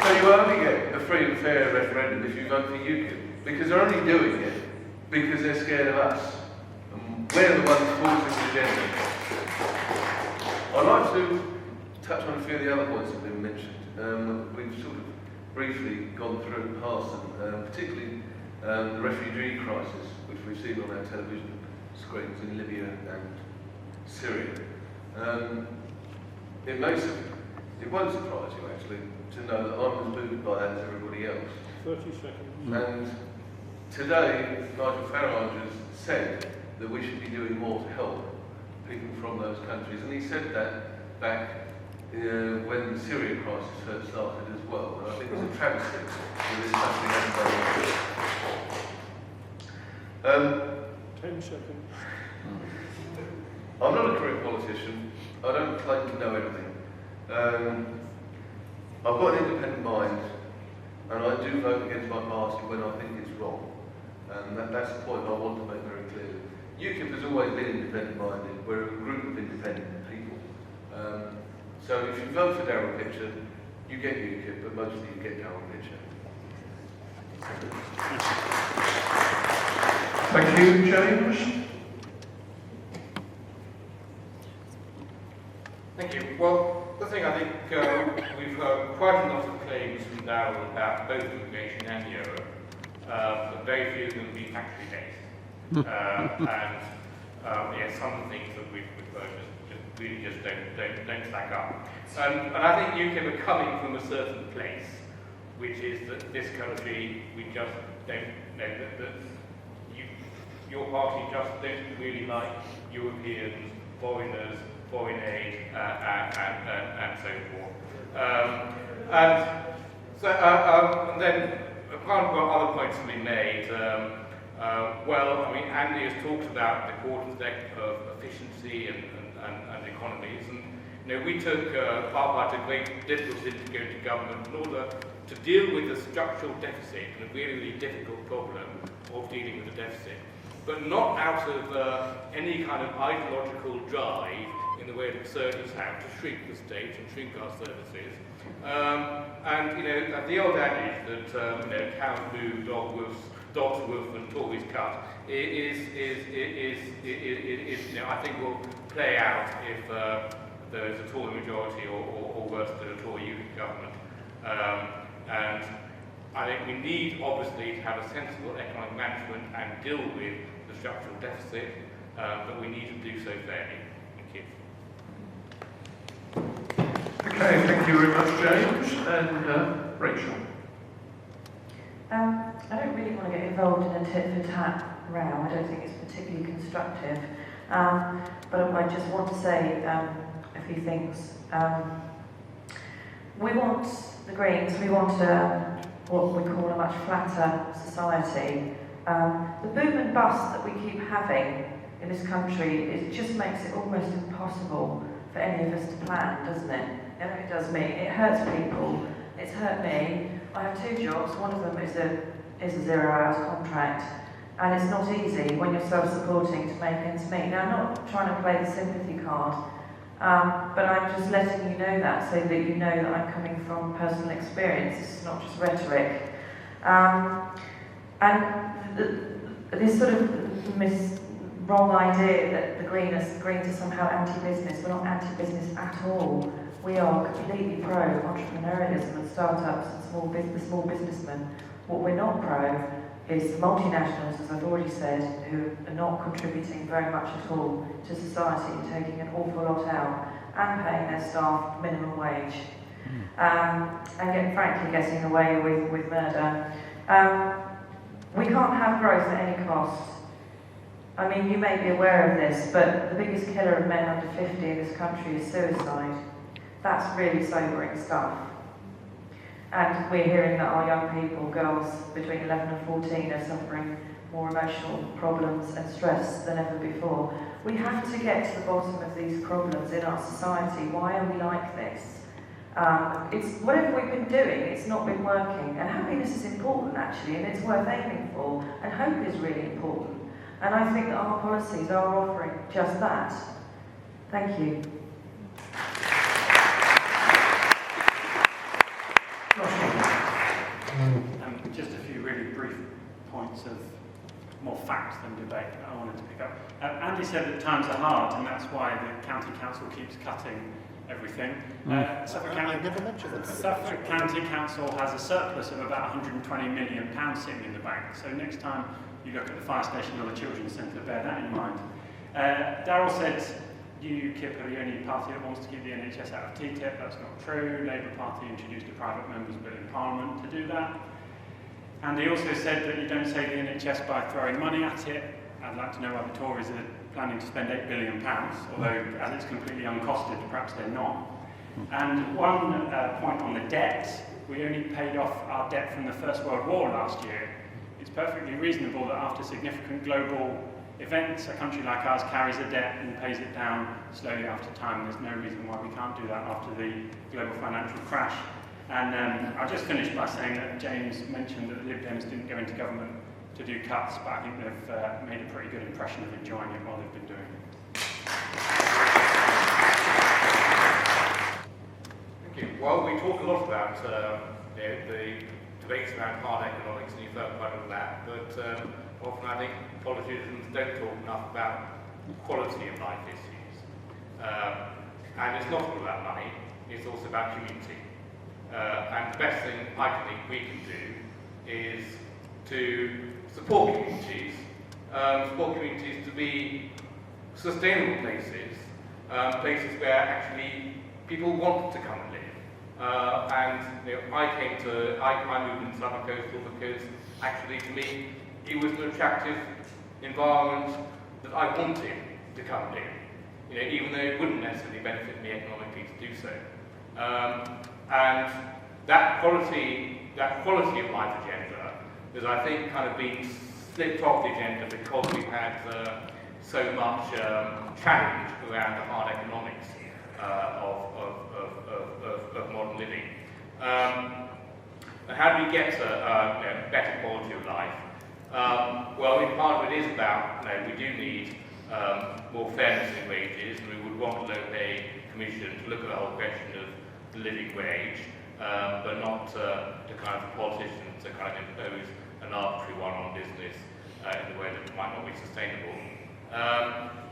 So you only get a free and fair referendum if you vote for UKIP, because they're only doing it because they're scared of us. And we're the ones forcing the agenda. I'd like to touch on a few of the other points that have been mentioned. We've sort of briefly gone through past them, particularly the refugee crisis, which we've seen on our television screens in Libya and Syria. It won't surprise you actually to know that I'm as moved by that as everybody else. 30 seconds. And today, Nigel Farage has said that we should be doing more to help people from those countries, and he said that back when the Syria crisis first started as well. And I think it's a travesty that this country hasn't done more. 10 seconds. I'm not a career politician. I don't claim to know everything. I've got an independent mind, and I do vote against my party when I think it's wrong. And that's the point I want to make very clear. UKIP has always been independent-minded. We're a group of independent people. So if you vote for Darryl Pitcher, you get UKIP, but mostly you get Darryl Pitcher. Thank you, James. Thank you. Well, the thing I think we've heard quite a lot of claims from Darryl about both immigration and Europe, but very few of them being factory based. And some of the things that we've heard really just don't stack up. And I think UKIP are coming from a certain place, which is that this country, we just don't know that your party just don't really like Europeans, foreigners, foreign aid, and so forth. And then apart from other points have been made, well, I mean, Andy has talked about the quarterdeck of efficiency and economies, and you know, we took part of great difficulty to go to government in order to deal with the structural deficit and a really, really difficult problem of dealing with the deficit, but not out of any kind of ideological drive in the way that surgeons have to shrink the state and shrink our services. And the old adage that cows moo, dogs woof, and Tories cut is I think will play out if there is a Tory majority or worse than a Tory unit government. And I think we need obviously to have a sensible economic management and deal with the structural deficit, but we need to do so fairly. Thank you. Okay, thank you very much, James. And Rachel. I don't really want to get involved in a tit-for-tat row. I don't think it's particularly constructive. But I just want to say a few things. We want, the Greens, we want what we call a much flatter society. The boom and bust that we keep having in this country, it just makes it almost impossible for any of us to plan, doesn't it? And it does me. It hurts people. It's hurt me. I have 2 jobs. One of them is a 0 hours contract, and it's not easy when you're self-supporting to make ends meet. Now, I'm not trying to play the sympathy card, but I'm just letting you know that so that you know that I'm coming from personal experience. It's not just rhetoric. And this sort of wrong idea that the Greens are somehow anti-business. We're not anti-business at all. We are completely pro-entrepreneurialism and startups and small businessmen. What we're not pro is the multinationals, as I've already said, who are not contributing very much at all to society and taking an awful lot out and paying their staff minimum wage and frankly getting away with murder. We can't have growth at any cost. I mean, you may be aware of this, but the biggest killer of men under 50 in this country is suicide. That's really sobering stuff. And we're hearing that our young people, girls between 11 and 14, are suffering more emotional problems and stress than ever before. We have to get to the bottom of these problems in our society. Why are we like this? It's whatever we've been doing, it's not been working. And happiness is important, actually, and it's worth aiming for. And hope is really important. And I think that our policies are offering just that. Thank you. Just a few really brief points of more fact than debate that I wanted to pick up. Andy said that times are hard, and that's why the county council keeps cutting everything. Suffolk County Council has a surplus of about £120 million sitting in the bank. So next time you look at the fire station or the children's centre, bear that in mind. Darryl said UKIP are the only party that wants to keep the NHS out of TTIP. That's not true. Labour Party introduced a private members bill in Parliament to do that. And he also said that you don't save the NHS by throwing money at it. I'd like to know why the Tories are planning to spend £8 billion, although as it's completely uncosted, perhaps they're not. And one point on the debt, we only paid off our debt from the First World War last year. It's perfectly reasonable that after significant global events, a country like ours carries a debt and pays it down slowly after time. There's no reason why we can't do that after the global financial crash. And I'll just finish by saying that James mentioned that the Lib Dems didn't go into government to do cuts, but I think they've made a pretty good impression of enjoying it while they've been doing it. Thank you. Well, we talk a lot about the debates around hard economics, and you've heard quite a lot of that, but often I think politicians don't talk enough about quality of life issues. And it's not all about money, it's also about community. And the best thing I think we can do is to support communities to be sustainable places, places where actually people want to come and live. I moved into Southern Coastal because actually to me it was an attractive environment that I wanted to come and live. Even though it wouldn't necessarily benefit me economically to do so. And that quality of life agenda has, I think, kind of been slipped off the agenda because we've had so much challenge around the hard economics of modern living. How do we get better quality of life? Well, in part of it is about, we do need more fairness in wages, and we would want the Low Pay Commission to look at the whole question of the living wage, but not to kind of politicians to kind of impose an arbitrary one on business in a way that might not be sustainable.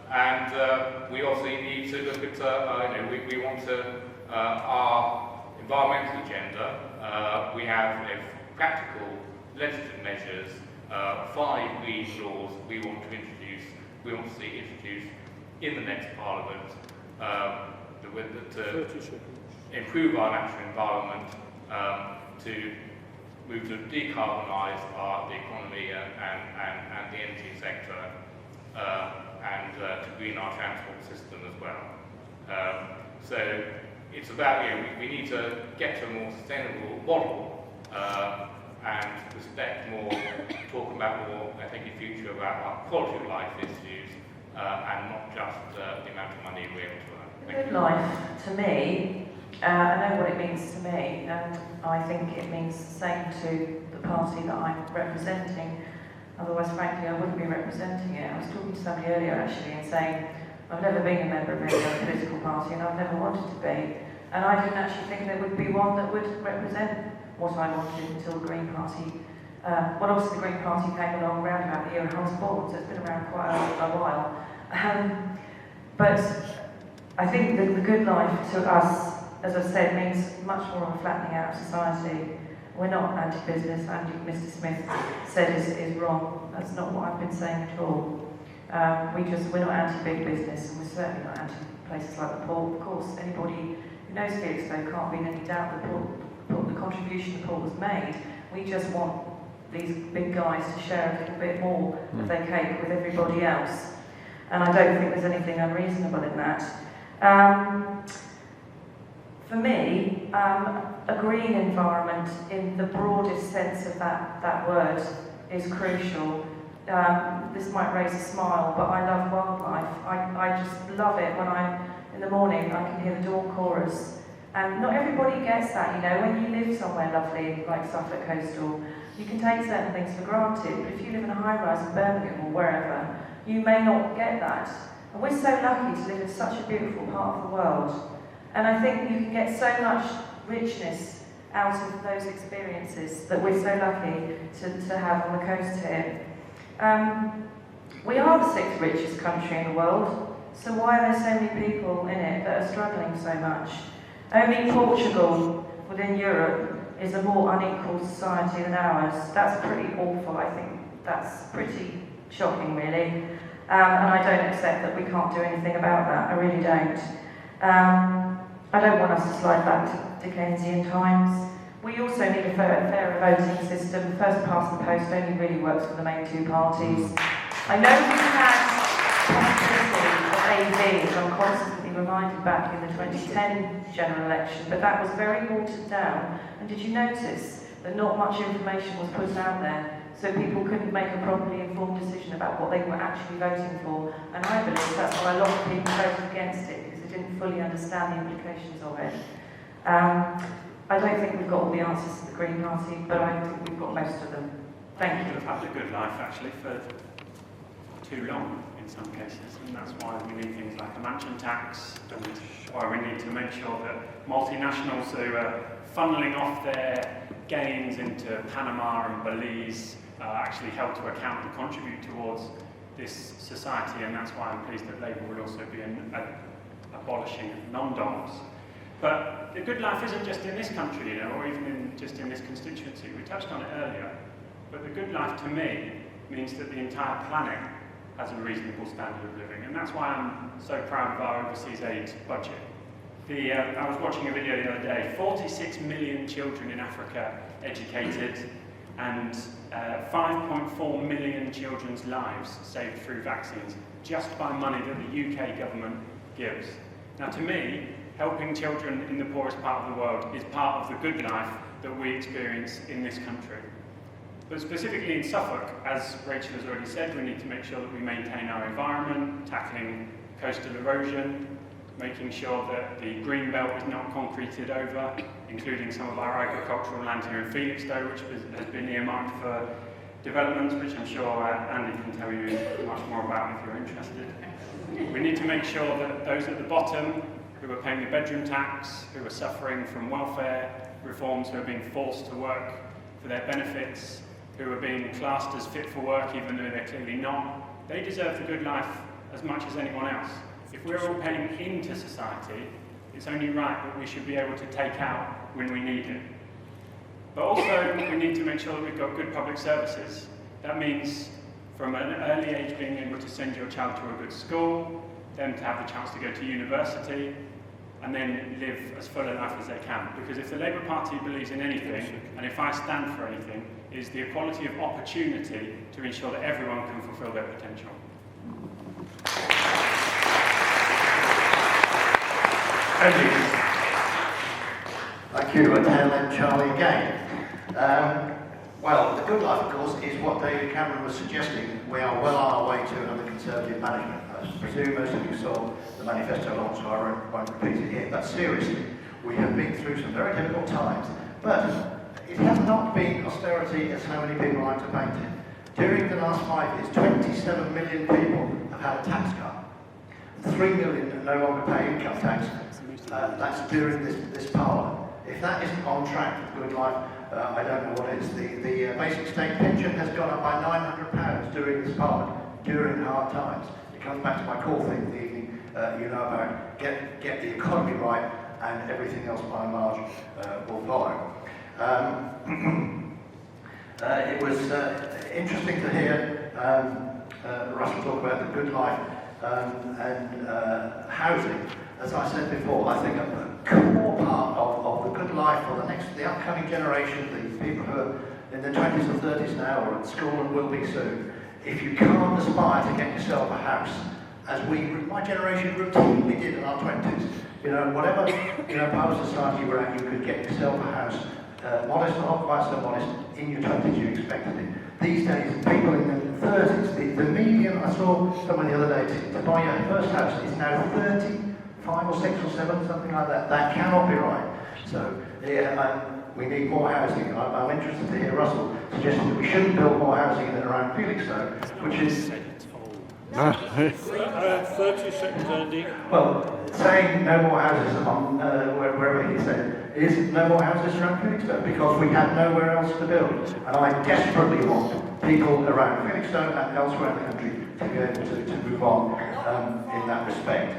And we also need to look at, we want to, our environmental agenda, we have practical legislative measures, 5 green laws we want to see introduced in the next Parliament to improve our natural environment, to move to decarbonise the economy and the energy sector, and to green our transport system as well. So it's about, we need to get to a more sustainable model and respect more, talk about more, I think, in future about our quality of life issues and not just the amount of money we're able to earn. Good life, to me, I know what it means to me, and I think it means the same to the party that I'm representing. Otherwise, frankly, I wouldn't be representing it. I was talking to somebody earlier, actually, and saying, I've never been a member of any other political party, and I've never wanted to be. And I didn't actually think there would be one that would represent what I wanted until the Green Party. Well, obviously, the Green Party came along around about the year I was born, so it's been around quite a while. But I think that the good life to us, as I said, means much more of a flattening out of society. We're not anti-business, and Mr. Smith said is wrong. That's not what I've been saying at all. We're not anti-big business, and we're certainly not anti-places like the port. Of course, anybody who knows Felixstowe can't be in any doubt that the contribution the port has made. We just want these big guys to share a little bit more of their cake with everybody else. And I don't think there's anything unreasonable in that. For me, a green environment in the broadest sense of that word is crucial. This might raise a smile, but I love wildlife. I just love it when in the morning I can hear the dawn chorus. And not everybody gets that, when you live somewhere lovely like Suffolk Coastal, you can take certain things for granted, but if you live in a high-rise in Birmingham or wherever, you may not get that. And we're so lucky to live in such a beautiful part of the world. And I think you can get so much richness out of those experiences that we're so lucky to have on the coast here. We are the 6th richest country in the world, so why are there so many people in it that are struggling so much? Only Portugal within Europe is a more unequal society than ours. That's pretty awful, I think. That's pretty shocking, really. And I don't accept that we can't do anything about that. I really don't. I don't want us to slide back to Dickensian times. We also need a fairer voting system. First past the post only really works for the main 2 parties. I know we had possibility of AV, as I'm constantly reminded back in the 2010 general election, but that was very watered down. And did you notice that not much information was put out there, so people couldn't make a properly informed decision about what they were actually voting for? And I believe that's why a lot of people voted against it, because they didn't fully understand the implications of it. I don't think we've got all the answers to the Green Party, but I think we've got most of them. Thank you. We've had a good life, actually, for too long in some cases, and that's why we need things like a mansion tax, and why we need to make sure that multinationals who are funneling off their gains into Panama and Belize are actually held to account and contribute towards this society, and that's why I'm pleased that Labour will also be abolishing non-doms. But the good life isn't just in this country, or even just in this constituency. We touched on it earlier. But the good life, to me, means that the entire planet has a reasonable standard of living. And that's why I'm so proud of our overseas aid budget. I was watching a video the other day, 46 million children in Africa educated, and 5.4 million children's lives saved through vaccines, just by money that the UK government gives. Now, to me, helping children in the poorest part of the world is part of the good life that we experience in this country. But specifically in Suffolk, as Rachel has already said, we need to make sure that we maintain our environment, tackling coastal erosion, making sure that the green belt is not concreted over, including some of our agricultural land here in Felixstowe, which has been earmarked for developments, which I'm sure Andy can tell you much more about if you're interested. We need to make sure that those at the bottom who are paying the bedroom tax, who are suffering from welfare reforms, who are being forced to work for their benefits, who are being classed as fit for work even though they're clearly not, they deserve the good life as much as anyone else. If we're all paying into society, it's only right that we should be able to take out when we need it. But also, we need to make sure that we've got good public services. That means from an early age being able to send your child to a good school, them to have the chance to go to university, and then live as full a life as they can. Because if the Labour Party believes in anything, and if I stand for anything, is the equality of opportunity to ensure that everyone can fulfil their potential. Andy. Thank you, and then Charlie again. Well, the good life, of course, is what David Cameron was suggesting. We are well on our way to under Conservative management. I presume most of you saw the manifesto launch, so I won't repeat it here. But seriously, we have been through some very difficult times. But it has not been austerity as so many people like to paint it. During the last 5 years, 27 million people have had a tax cut. 3 million no longer pay income tax. That's during this Parliament. If that isn't on track for good life, I don't know what is. The basic state pension has gone up by £900 during this Parliament, during hard times. It comes back to my core thing of the evening, you know, about get the economy right and everything else by and large will follow. It was interesting to hear Russell talk about the good life and housing. As I said before, I think a core part of the good life for the upcoming generation, the people who are in their 20s or 30s now or at school and will be soon, if you can't aspire to get yourself a house, as my generation routinely did in our 20s, you know, whatever part of society you were at, you could get yourself a house, modest or not quite so modest, in your 20s you expected it. These days, people in their 30s, the median, I saw someone the other day, to buy your first house is now 35 or 6 or 7, something like that. That cannot be right. So, we need more housing. I'm interested to hear Russell suggesting that we shouldn't build more housing in and around Felixstowe, which is... 30 seconds, Andy. Well, saying no more houses on wherever he said is no more houses around Felixstowe because we have nowhere else to build. And I desperately want people around Felixstowe and elsewhere in the country to be able to move on in that respect.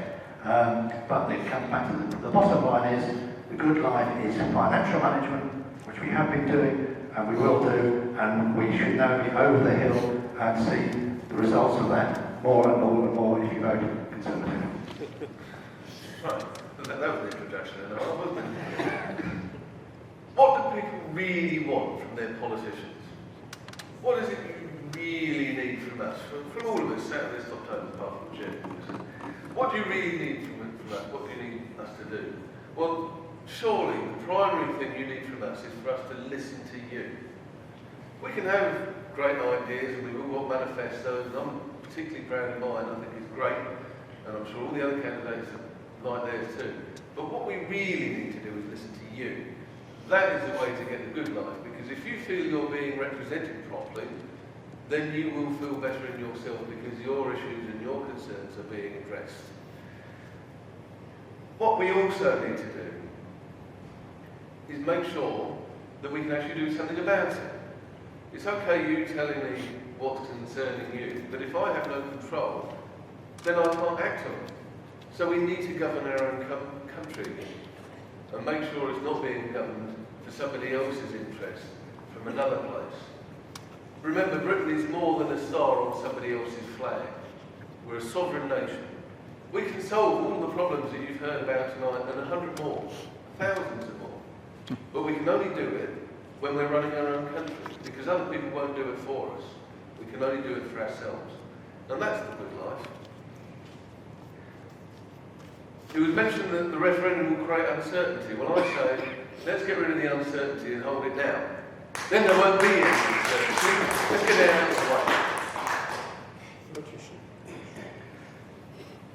But it comes back to the bottom line is the good life is financial management, which we have been doing and we will do, and we should now be over the hill and see the results of that more and more and more if you vote Conservative. Right, that was the introduction, wasn't it? What do people really want from their politicians? What is it you really need from us, from all of us sat in this October apart from the chair? What do you really need from us? What do you need us to do? Well, surely the primary thing you need from us is for us to listen to you. We can have great ideas and we've all got manifestos, and I'm particularly proud of mine. I think it's great, and I'm sure all the other candidates like theirs too. But what we really need to do is listen to you. That is the way to get the good life, because if you feel you're being represented properly, then you will feel better in yourself because your issues and your concerns are being addressed. What we also need to do is make sure that we can actually do something about it. It's okay you telling me what's concerning you, but if I have no control, then I can't act on it. So we need to govern our own country and make sure it's not being governed for somebody else's interest from another place. Remember, Britain is more than a star on somebody else's flag. We're a sovereign nation. We can solve all the problems that you've heard about tonight and 100 more, thousands of more. But we can only do it when we're running our own country, because other people won't do it for us. We can only do it for ourselves. And that's the good life. It was mentioned that the referendum will create uncertainty. Well, I say, let's get rid of the uncertainty and hold it down. Then there won't be any uncertainty. Let's get it out of the way.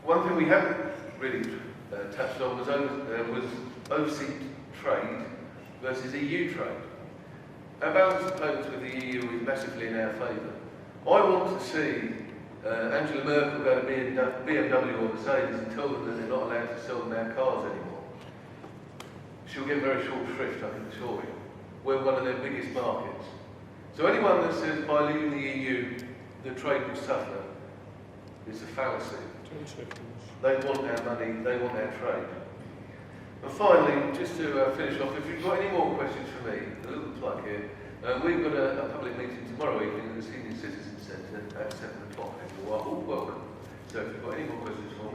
One thing we haven't really touched on was overseas trade versus EU trade. our balance of payments with the EU is massively in our favour. I want to see Angela Merkel go to BMW or Mercedes and tell them that they're not allowed to sell them their cars anymore. She'll get very short shrift, I can assure you. We're one of their biggest markets. So anyone that says by leaving the EU the trade will suffer is a fallacy. They want our money, they want our trade. And finally, just to finish off, if you've got any more questions for me, a little plug here, we've got a public meeting tomorrow evening at the Senior Citizens Centre at 7 o'clock, and you're all welcome. So if you've got any more questions for me,